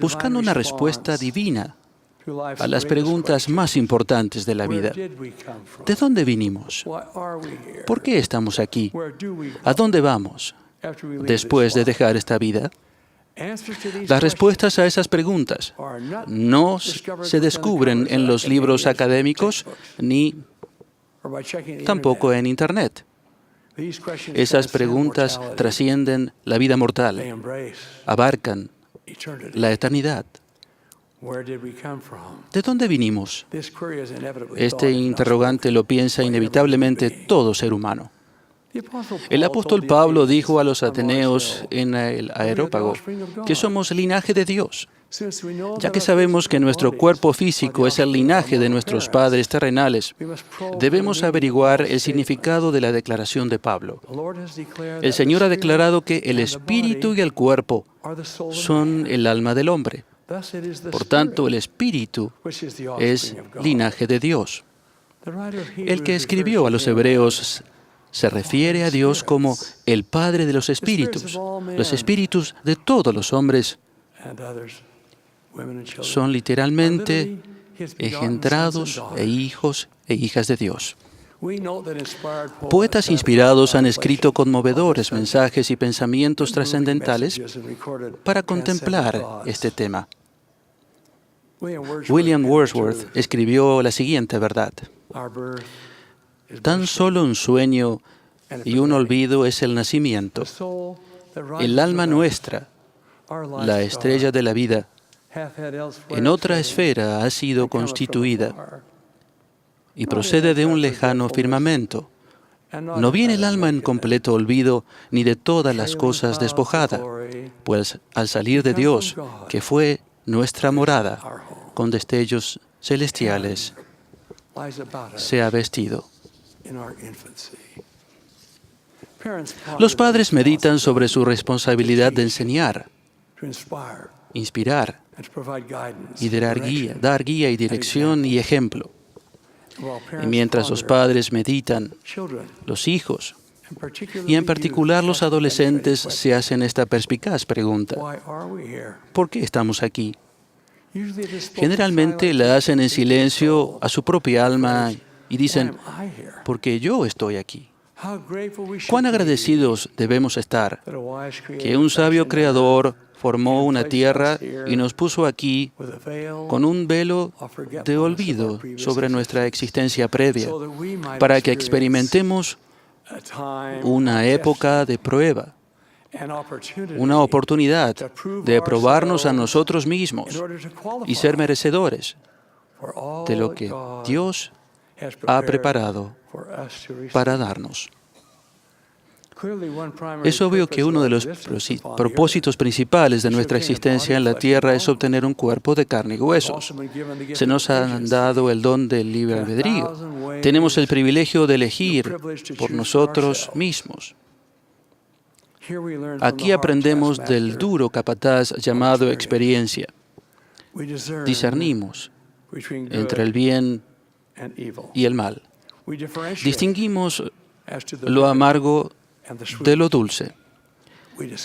buscando una respuesta divina a las preguntas más importantes de la vida. ¿De dónde vinimos? ¿Por qué estamos aquí? ¿A dónde vamos después de dejar esta vida? Las respuestas a esas preguntas no se descubren en los libros académicos ni tampoco en Internet. Esas preguntas trascienden la vida mortal, abarcan la eternidad. ¿De dónde vinimos? Este interrogante lo piensa inevitablemente todo ser humano. El apóstol Pablo dijo a los ateneos en el Areópago que somos linaje de Dios. Ya que sabemos que nuestro cuerpo físico es el linaje de nuestros padres terrenales, debemos averiguar el significado de la declaración de Pablo. El Señor ha declarado que el espíritu y el cuerpo son el alma del hombre. Por tanto, el espíritu es linaje de Dios. El que escribió a los hebreos se refiere a Dios como el Padre de los espíritus. Los espíritus de todos los hombres son literalmente engendrados hijos e hijas de Dios. Poetas inspirados han escrito conmovedores mensajes y pensamientos trascendentales para contemplar este tema. William Wordsworth escribió la siguiente verdad: tan solo un sueño y un olvido es el nacimiento. El alma nuestra, la estrella de la vida, en otra esfera ha sido constituida y procede de un lejano firmamento. No viene el alma en completo olvido ni de todas las cosas despojada, pues al salir de Dios, que fue nuestra morada, con destellos celestiales, se ha vestido. Los padres meditan sobre su responsabilidad de enseñar, inspirar y dar guía y dirección y ejemplo. Y mientras los padres meditan, los hijos, y en particular los adolescentes, se hacen esta perspicaz pregunta: ¿por qué estamos aquí? Generalmente la hacen en silencio a su propia alma y dicen: ¿por qué yo estoy aquí? ¿Cuán agradecidos debemos estar que un sabio creador formó una tierra y nos puso aquí con un velo de olvido sobre nuestra existencia previa, para que experimentemos una época de prueba, una oportunidad de probarnos a nosotros mismos y ser merecedores de lo que Dios ha preparado para darnos? Es obvio que uno de los propósitos principales de nuestra existencia en la tierra es obtener un cuerpo de carne y huesos. Se nos ha dado el don del libre albedrío. Tenemos el privilegio de elegir por nosotros mismos. Aquí aprendemos del duro capataz llamado experiencia. Discernimos entre el bien y el mal. Distinguimos lo amargo de lo dulce.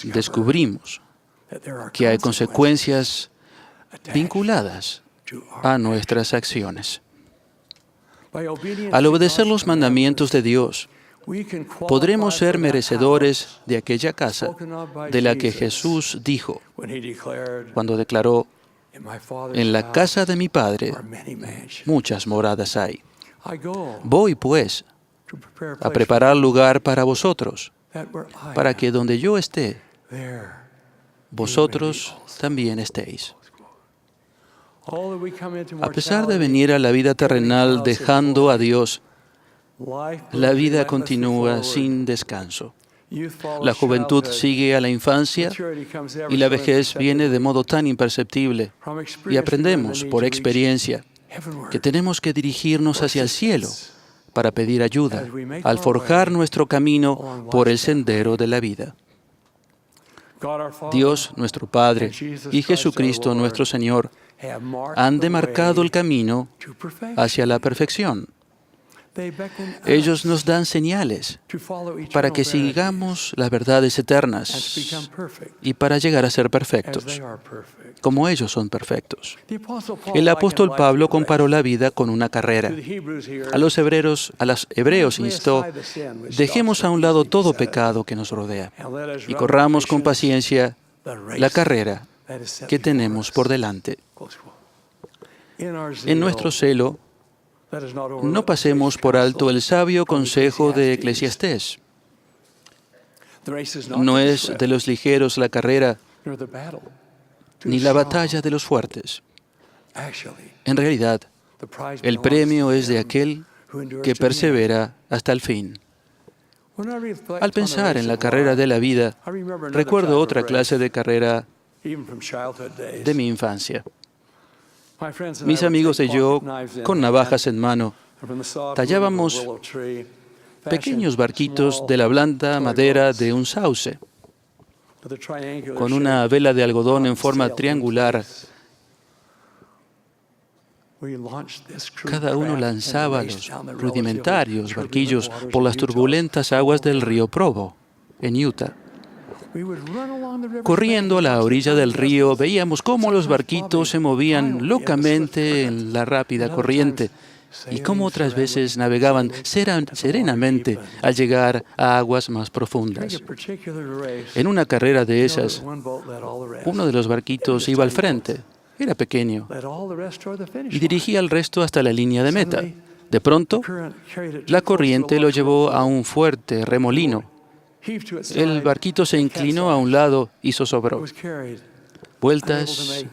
Descubrimos que hay consecuencias vinculadas a nuestras acciones. Al obedecer los mandamientos de Dios, podremos ser merecedores de aquella casa de la que Jesús dijo cuando declaró: en la casa de mi Padre muchas moradas hay. Voy, pues, a preparar lugar para vosotros, para que donde yo esté, vosotros también estéis. A pesar de venir a la vida terrenal dejando a Dios, la vida continúa sin descanso. La juventud sigue a la infancia y la vejez viene de modo tan imperceptible. Y aprendemos por experiencia que tenemos que dirigirnos hacia el cielo para pedir ayuda al forjar nuestro camino por el sendero de la vida. Dios, nuestro Padre, y Jesucristo, nuestro Señor, han demarcado el camino hacia la perfección. Ellos nos dan señales para que sigamos las verdades eternas y para llegar a ser perfectos, como ellos son perfectos. El apóstol Pablo comparó la vida con una carrera. A los hebreos instó: dejemos a un lado todo pecado que nos rodea y corramos con paciencia la carrera que tenemos por delante. En nuestro celo, no pasemos por alto el sabio consejo de Eclesiastés. No es de los ligeros la carrera, ni la batalla de los fuertes. En realidad, el premio es de aquel que persevera hasta el fin. Al pensar en la carrera de la vida, recuerdo otra clase de carrera de mi infancia. Mis amigos y yo, con navajas en mano, tallábamos pequeños barquitos de la blanda madera de un sauce. Con una vela de algodón en forma triangular, cada uno lanzaba los rudimentarios barquillos por las turbulentas aguas del río Provo, en Utah. Corriendo a la orilla del río, veíamos cómo los barquitos se movían locamente en la rápida corriente y cómo otras veces navegaban serenamente al llegar a aguas más profundas. En una carrera de esas, uno de los barquitos iba al frente. Era pequeño y dirigía al resto hasta la línea de meta. De pronto, la corriente lo llevó a un fuerte remolino. El barquito se inclinó a un lado y zozobró. Vueltas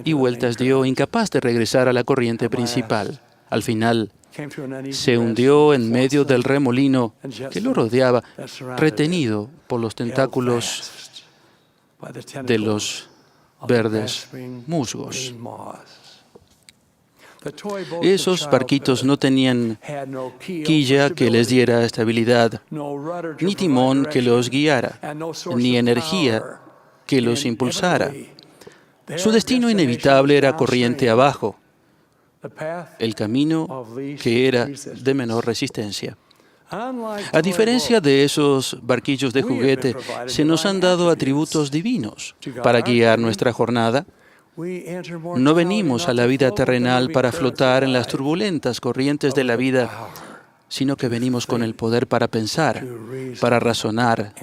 y vueltas dio, incapaz de regresar a la corriente principal. Al final, se hundió en medio del remolino que lo rodeaba, retenido por los tentáculos de los verdes musgos. Esos barquitos no tenían quilla que les diera estabilidad, ni timón que los guiara, ni energía que los impulsara. Su destino inevitable era corriente abajo, el camino que era de menor resistencia. A diferencia de esos barquillos de juguete, se nos han dado atributos divinos para guiar nuestra jornada. No venimos a la vida terrenal para flotar en las turbulentas corrientes de la vida, sino que venimos con el poder para pensar, para razonar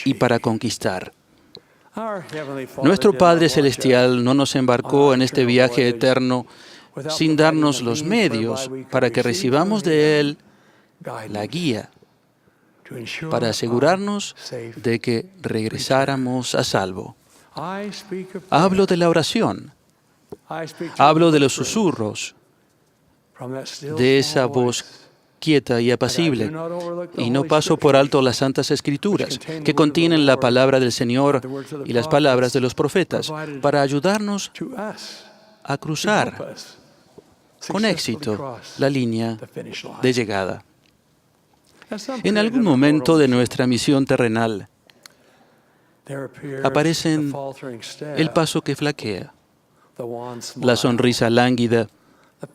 y para conquistar. Nuestro Padre Celestial no nos embarcó en este viaje eterno sin darnos los medios para que recibamos de Él la guía, para asegurarnos de que regresáramos a salvo. Hablo de la oración, hablo de los susurros, de esa voz quieta y apacible, y no paso por alto las Santas Escrituras, que contienen la palabra del Señor y las palabras de los profetas, para ayudarnos a cruzar con éxito la línea de llegada. En algún momento de nuestra misión terrenal, aparecen el paso que flaquea, la sonrisa lánguida,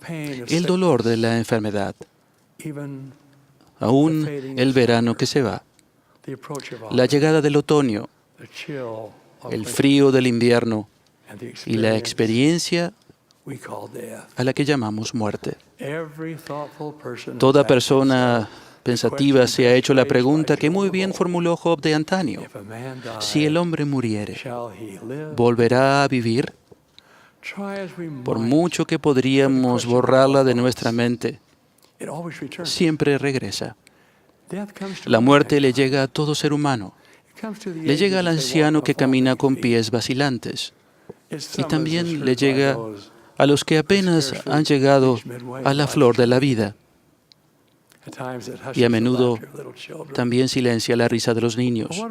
el dolor de la enfermedad, aún el verano que se va, la llegada del otoño, el frío del invierno y la experiencia a la que llamamos muerte. Toda persona pensativa se ha hecho la pregunta que muy bien formuló Job de antaño: si el hombre muriere, ¿volverá a vivir? Por mucho que podríamos borrarla de nuestra mente, siempre regresa. La muerte le llega a todo ser humano. Le llega al anciano que camina con pies vacilantes. Y también le llega a los que apenas han llegado a la flor de la vida. Y a menudo también silencia la risa de los niños.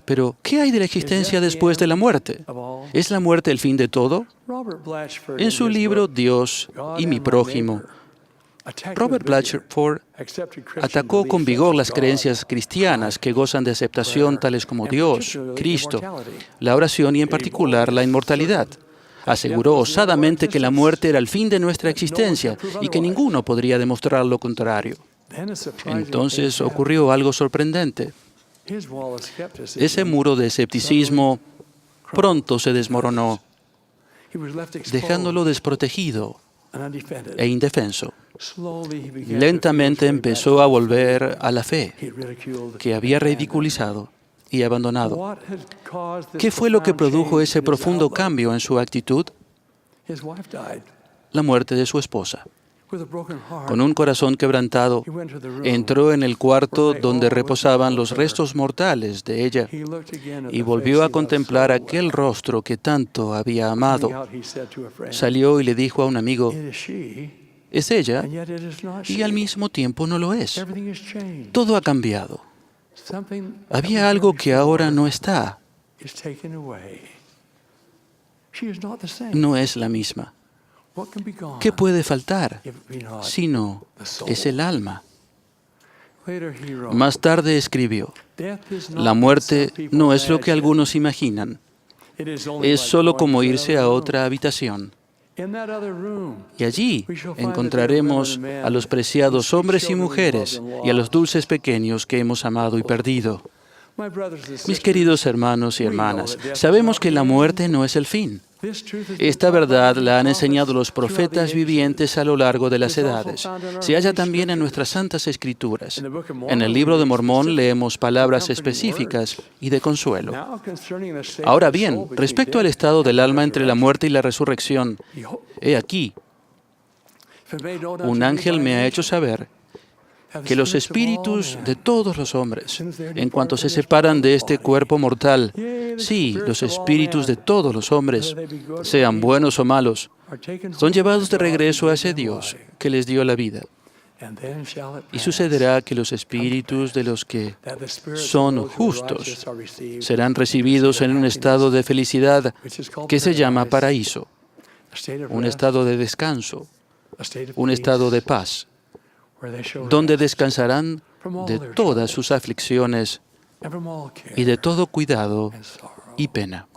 Pero, ¿qué hay de la existencia después de la muerte? ¿Es la muerte el fin de todo? En su libro Dios y mi prójimo, Robert Blatchford atacó con vigor las creencias cristianas que gozan de aceptación, tales como Dios, Cristo, la oración y en particular la inmortalidad. Aseguró osadamente que la muerte era el fin de nuestra existencia y que ninguno podría demostrar lo contrario. Entonces ocurrió algo sorprendente. Ese muro de escepticismo pronto se desmoronó, dejándolo desprotegido e indefenso. Lentamente empezó a volver a la fe que había ridiculizado y abandonado. ¿Qué fue lo que produjo ese profundo cambio en su actitud? La muerte de su esposa. Con un corazón quebrantado, entró en el cuarto donde reposaban los restos mortales de ella y volvió a contemplar aquel rostro que tanto había amado. Salió y le dijo a un amigo, es ella, y al mismo tiempo no lo es. Todo ha cambiado. Había algo que ahora no está. No es la misma. ¿Qué puede faltar? Si no, es el alma. Más tarde escribió, la muerte no es lo que algunos imaginan. Es solo como irse a otra habitación. Y allí encontraremos a los preciados hombres y mujeres y a los dulces pequeños que hemos amado y perdido. Mis queridos hermanos y hermanas, sabemos que la muerte no es el fin. Esta verdad la han enseñado los profetas vivientes a lo largo de las edades. Se halla también en nuestras santas escrituras. En el libro de Mormón leemos palabras específicas y de consuelo. Ahora bien, respecto al estado del alma entre la muerte y la resurrección, he aquí, un ángel me ha hecho saber que los espíritus de todos los hombres, en cuanto se separan de este cuerpo mortal, sí, los espíritus de todos los hombres, sean buenos o malos, son llevados de regreso a ese Dios que les dio la vida. Y sucederá que los espíritus de los que son justos serán recibidos en un estado de felicidad que se llama paraíso, un estado de descanso, un estado de paz, donde descansarán de todas sus aflicciones y de todo cuidado y pena.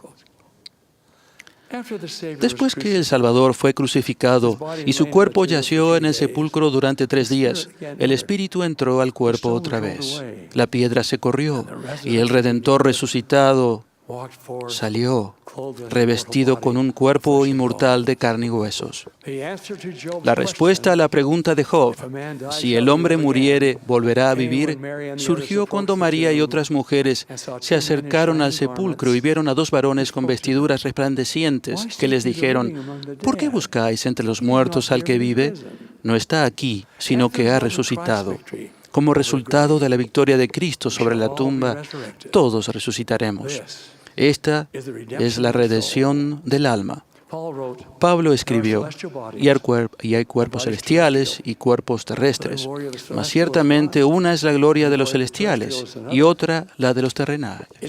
Después que el Salvador fue crucificado y su cuerpo yació en el sepulcro durante 3 días, el Espíritu entró al cuerpo otra vez. La piedra se corrió y el Redentor resucitado salió, revestido con un cuerpo inmortal de carne y huesos. La respuesta a la pregunta de Job, si el hombre muriere, ¿volverá a vivir?, surgió cuando María y otras mujeres se acercaron al sepulcro y vieron a 2 varones con vestiduras resplandecientes que les dijeron, ¿por qué buscáis entre los muertos al que vive? No está aquí, sino que ha resucitado. Como resultado de la victoria de Cristo sobre la tumba, todos resucitaremos. Esta es la redención del alma. Pablo escribió, y hay cuerpos celestiales y cuerpos terrestres, mas ciertamente una es la gloria de los celestiales y otra la de los terrestres.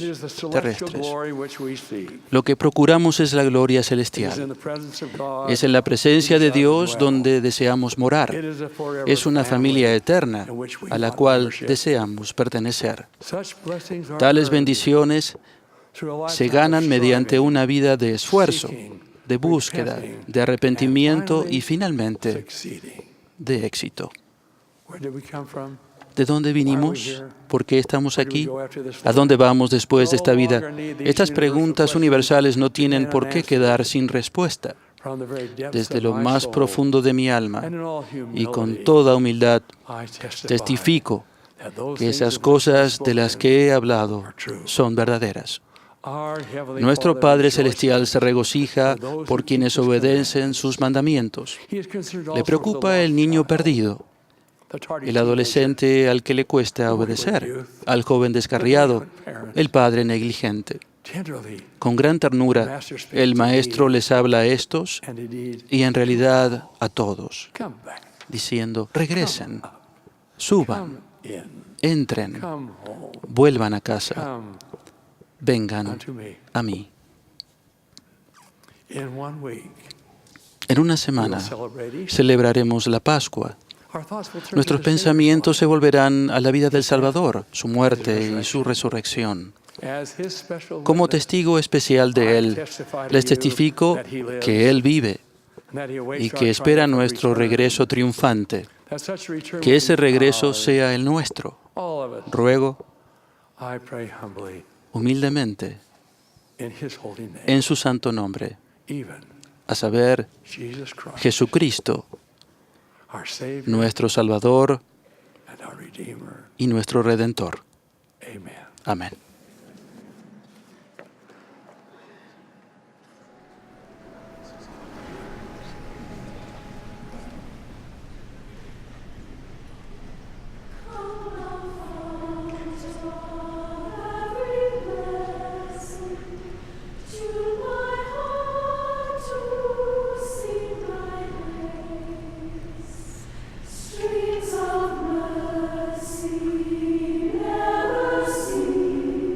Lo que procuramos es la gloria celestial. Es en la presencia de Dios donde deseamos morar. Es una familia eterna a la cual deseamos pertenecer. Tales bendiciones se ganan mediante una vida de esfuerzo, de búsqueda, de arrepentimiento y finalmente de éxito. ¿De dónde vinimos? ¿Por qué estamos aquí? ¿A dónde vamos después de esta vida? Estas preguntas universales no tienen por qué quedar sin respuesta. Desde lo más profundo de mi alma y con toda humildad testifico que esas cosas de las que he hablado son verdaderas. Nuestro Padre Celestial se regocija por quienes obedecen sus mandamientos. Le preocupa el niño perdido, el adolescente al que le cuesta obedecer, al joven descarriado, el padre negligente. Con gran ternura, el Maestro les habla a estos y en realidad a todos, diciendo, regresen, suban, entren, vuelvan a casa. Vengan a mí. En una semana celebraremos la Pascua. Nuestros pensamientos se volverán a la vida del Salvador, su muerte y su resurrección. Como testigo especial de Él, les testifico que Él vive y que espera nuestro regreso triunfante. Que ese regreso sea el nuestro. Ruego humildemente en su santo nombre, a saber, Jesucristo, nuestro Salvador y nuestro Redentor. Amén. Streams of mercy never cease.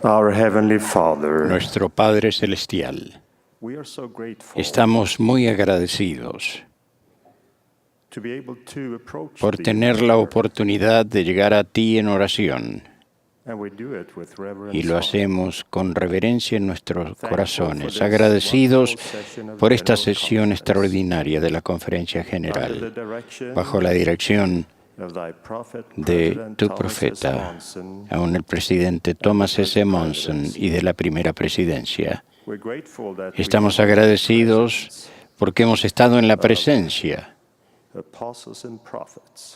Our Heavenly Father, Nuestro Padre Celestial, estamos muy agradecidos por tener la oportunidad de llegar a ti en oración. Y lo hacemos con reverencia en nuestros corazones, agradecidos por esta sesión extraordinaria de la Conferencia General, bajo la dirección de tu profeta, aún el presidente Thomas S. Monson y de la primera presidencia. Estamos agradecidos porque hemos estado en la presencia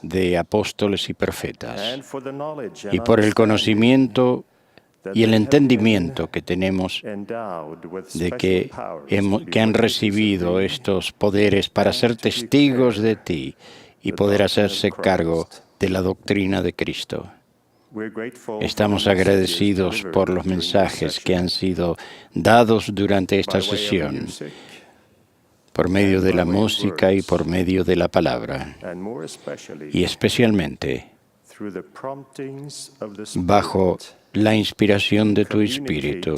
de apóstoles y profetas y por el conocimiento y el entendimiento que tenemos de que han recibido estos poderes para ser testigos de ti y poder hacerse cargo de la doctrina de Cristo. Estamos agradecidos por los mensajes que han sido dados durante esta sesión, por medio de la música y por medio de la palabra, y especialmente bajo la inspiración de tu Espíritu,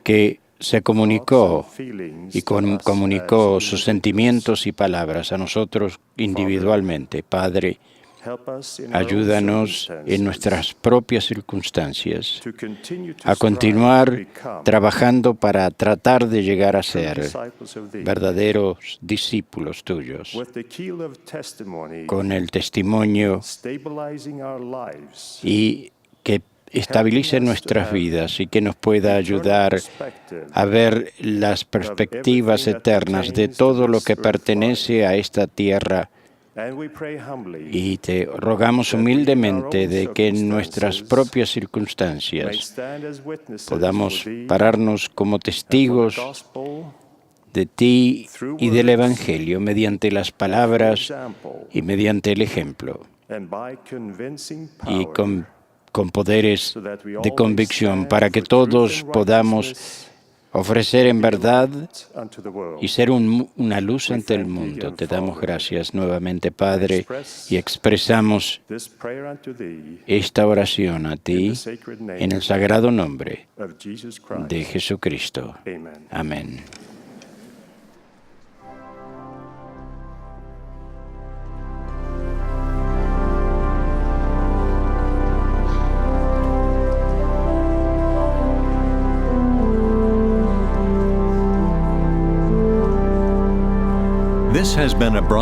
que se comunicó y comunicó sus sentimientos y palabras a nosotros individualmente. Padre, ayúdanos en nuestras propias circunstancias a continuar trabajando para tratar de llegar a ser verdaderos discípulos tuyos, con el testimonio y que estabilice nuestras vidas y que nos pueda ayudar a ver las perspectivas eternas de todo lo que pertenece a esta tierra. Y te rogamos humildemente de que en nuestras propias circunstancias podamos pararnos como testigos de ti y del Evangelio mediante las palabras y mediante el ejemplo, y con poderes de convicción, para que todos podamos ofrecer en verdad y ser una luz ante el mundo. Te damos gracias nuevamente, Padre, y expresamos esta oración a ti en el sagrado nombre de Jesucristo. Amén.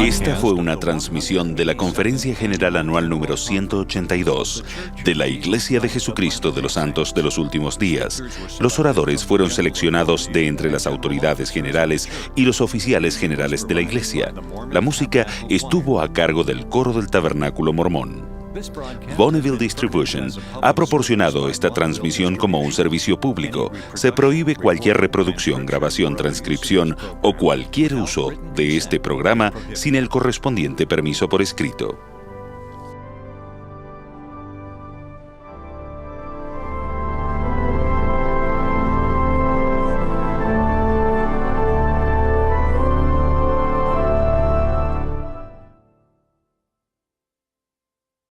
Esta fue una transmisión de la Conferencia General Anual número 182 de la Iglesia de Jesucristo de los Santos de los Últimos Días. Los oradores fueron seleccionados de entre las autoridades generales y los oficiales generales de la Iglesia. La música estuvo a cargo del coro del Tabernáculo Mormón. Bonneville Distribution ha proporcionado esta transmisión como un servicio público. Se prohíbe cualquier reproducción, grabación, transcripción o cualquier uso de este programa sin el correspondiente permiso por escrito.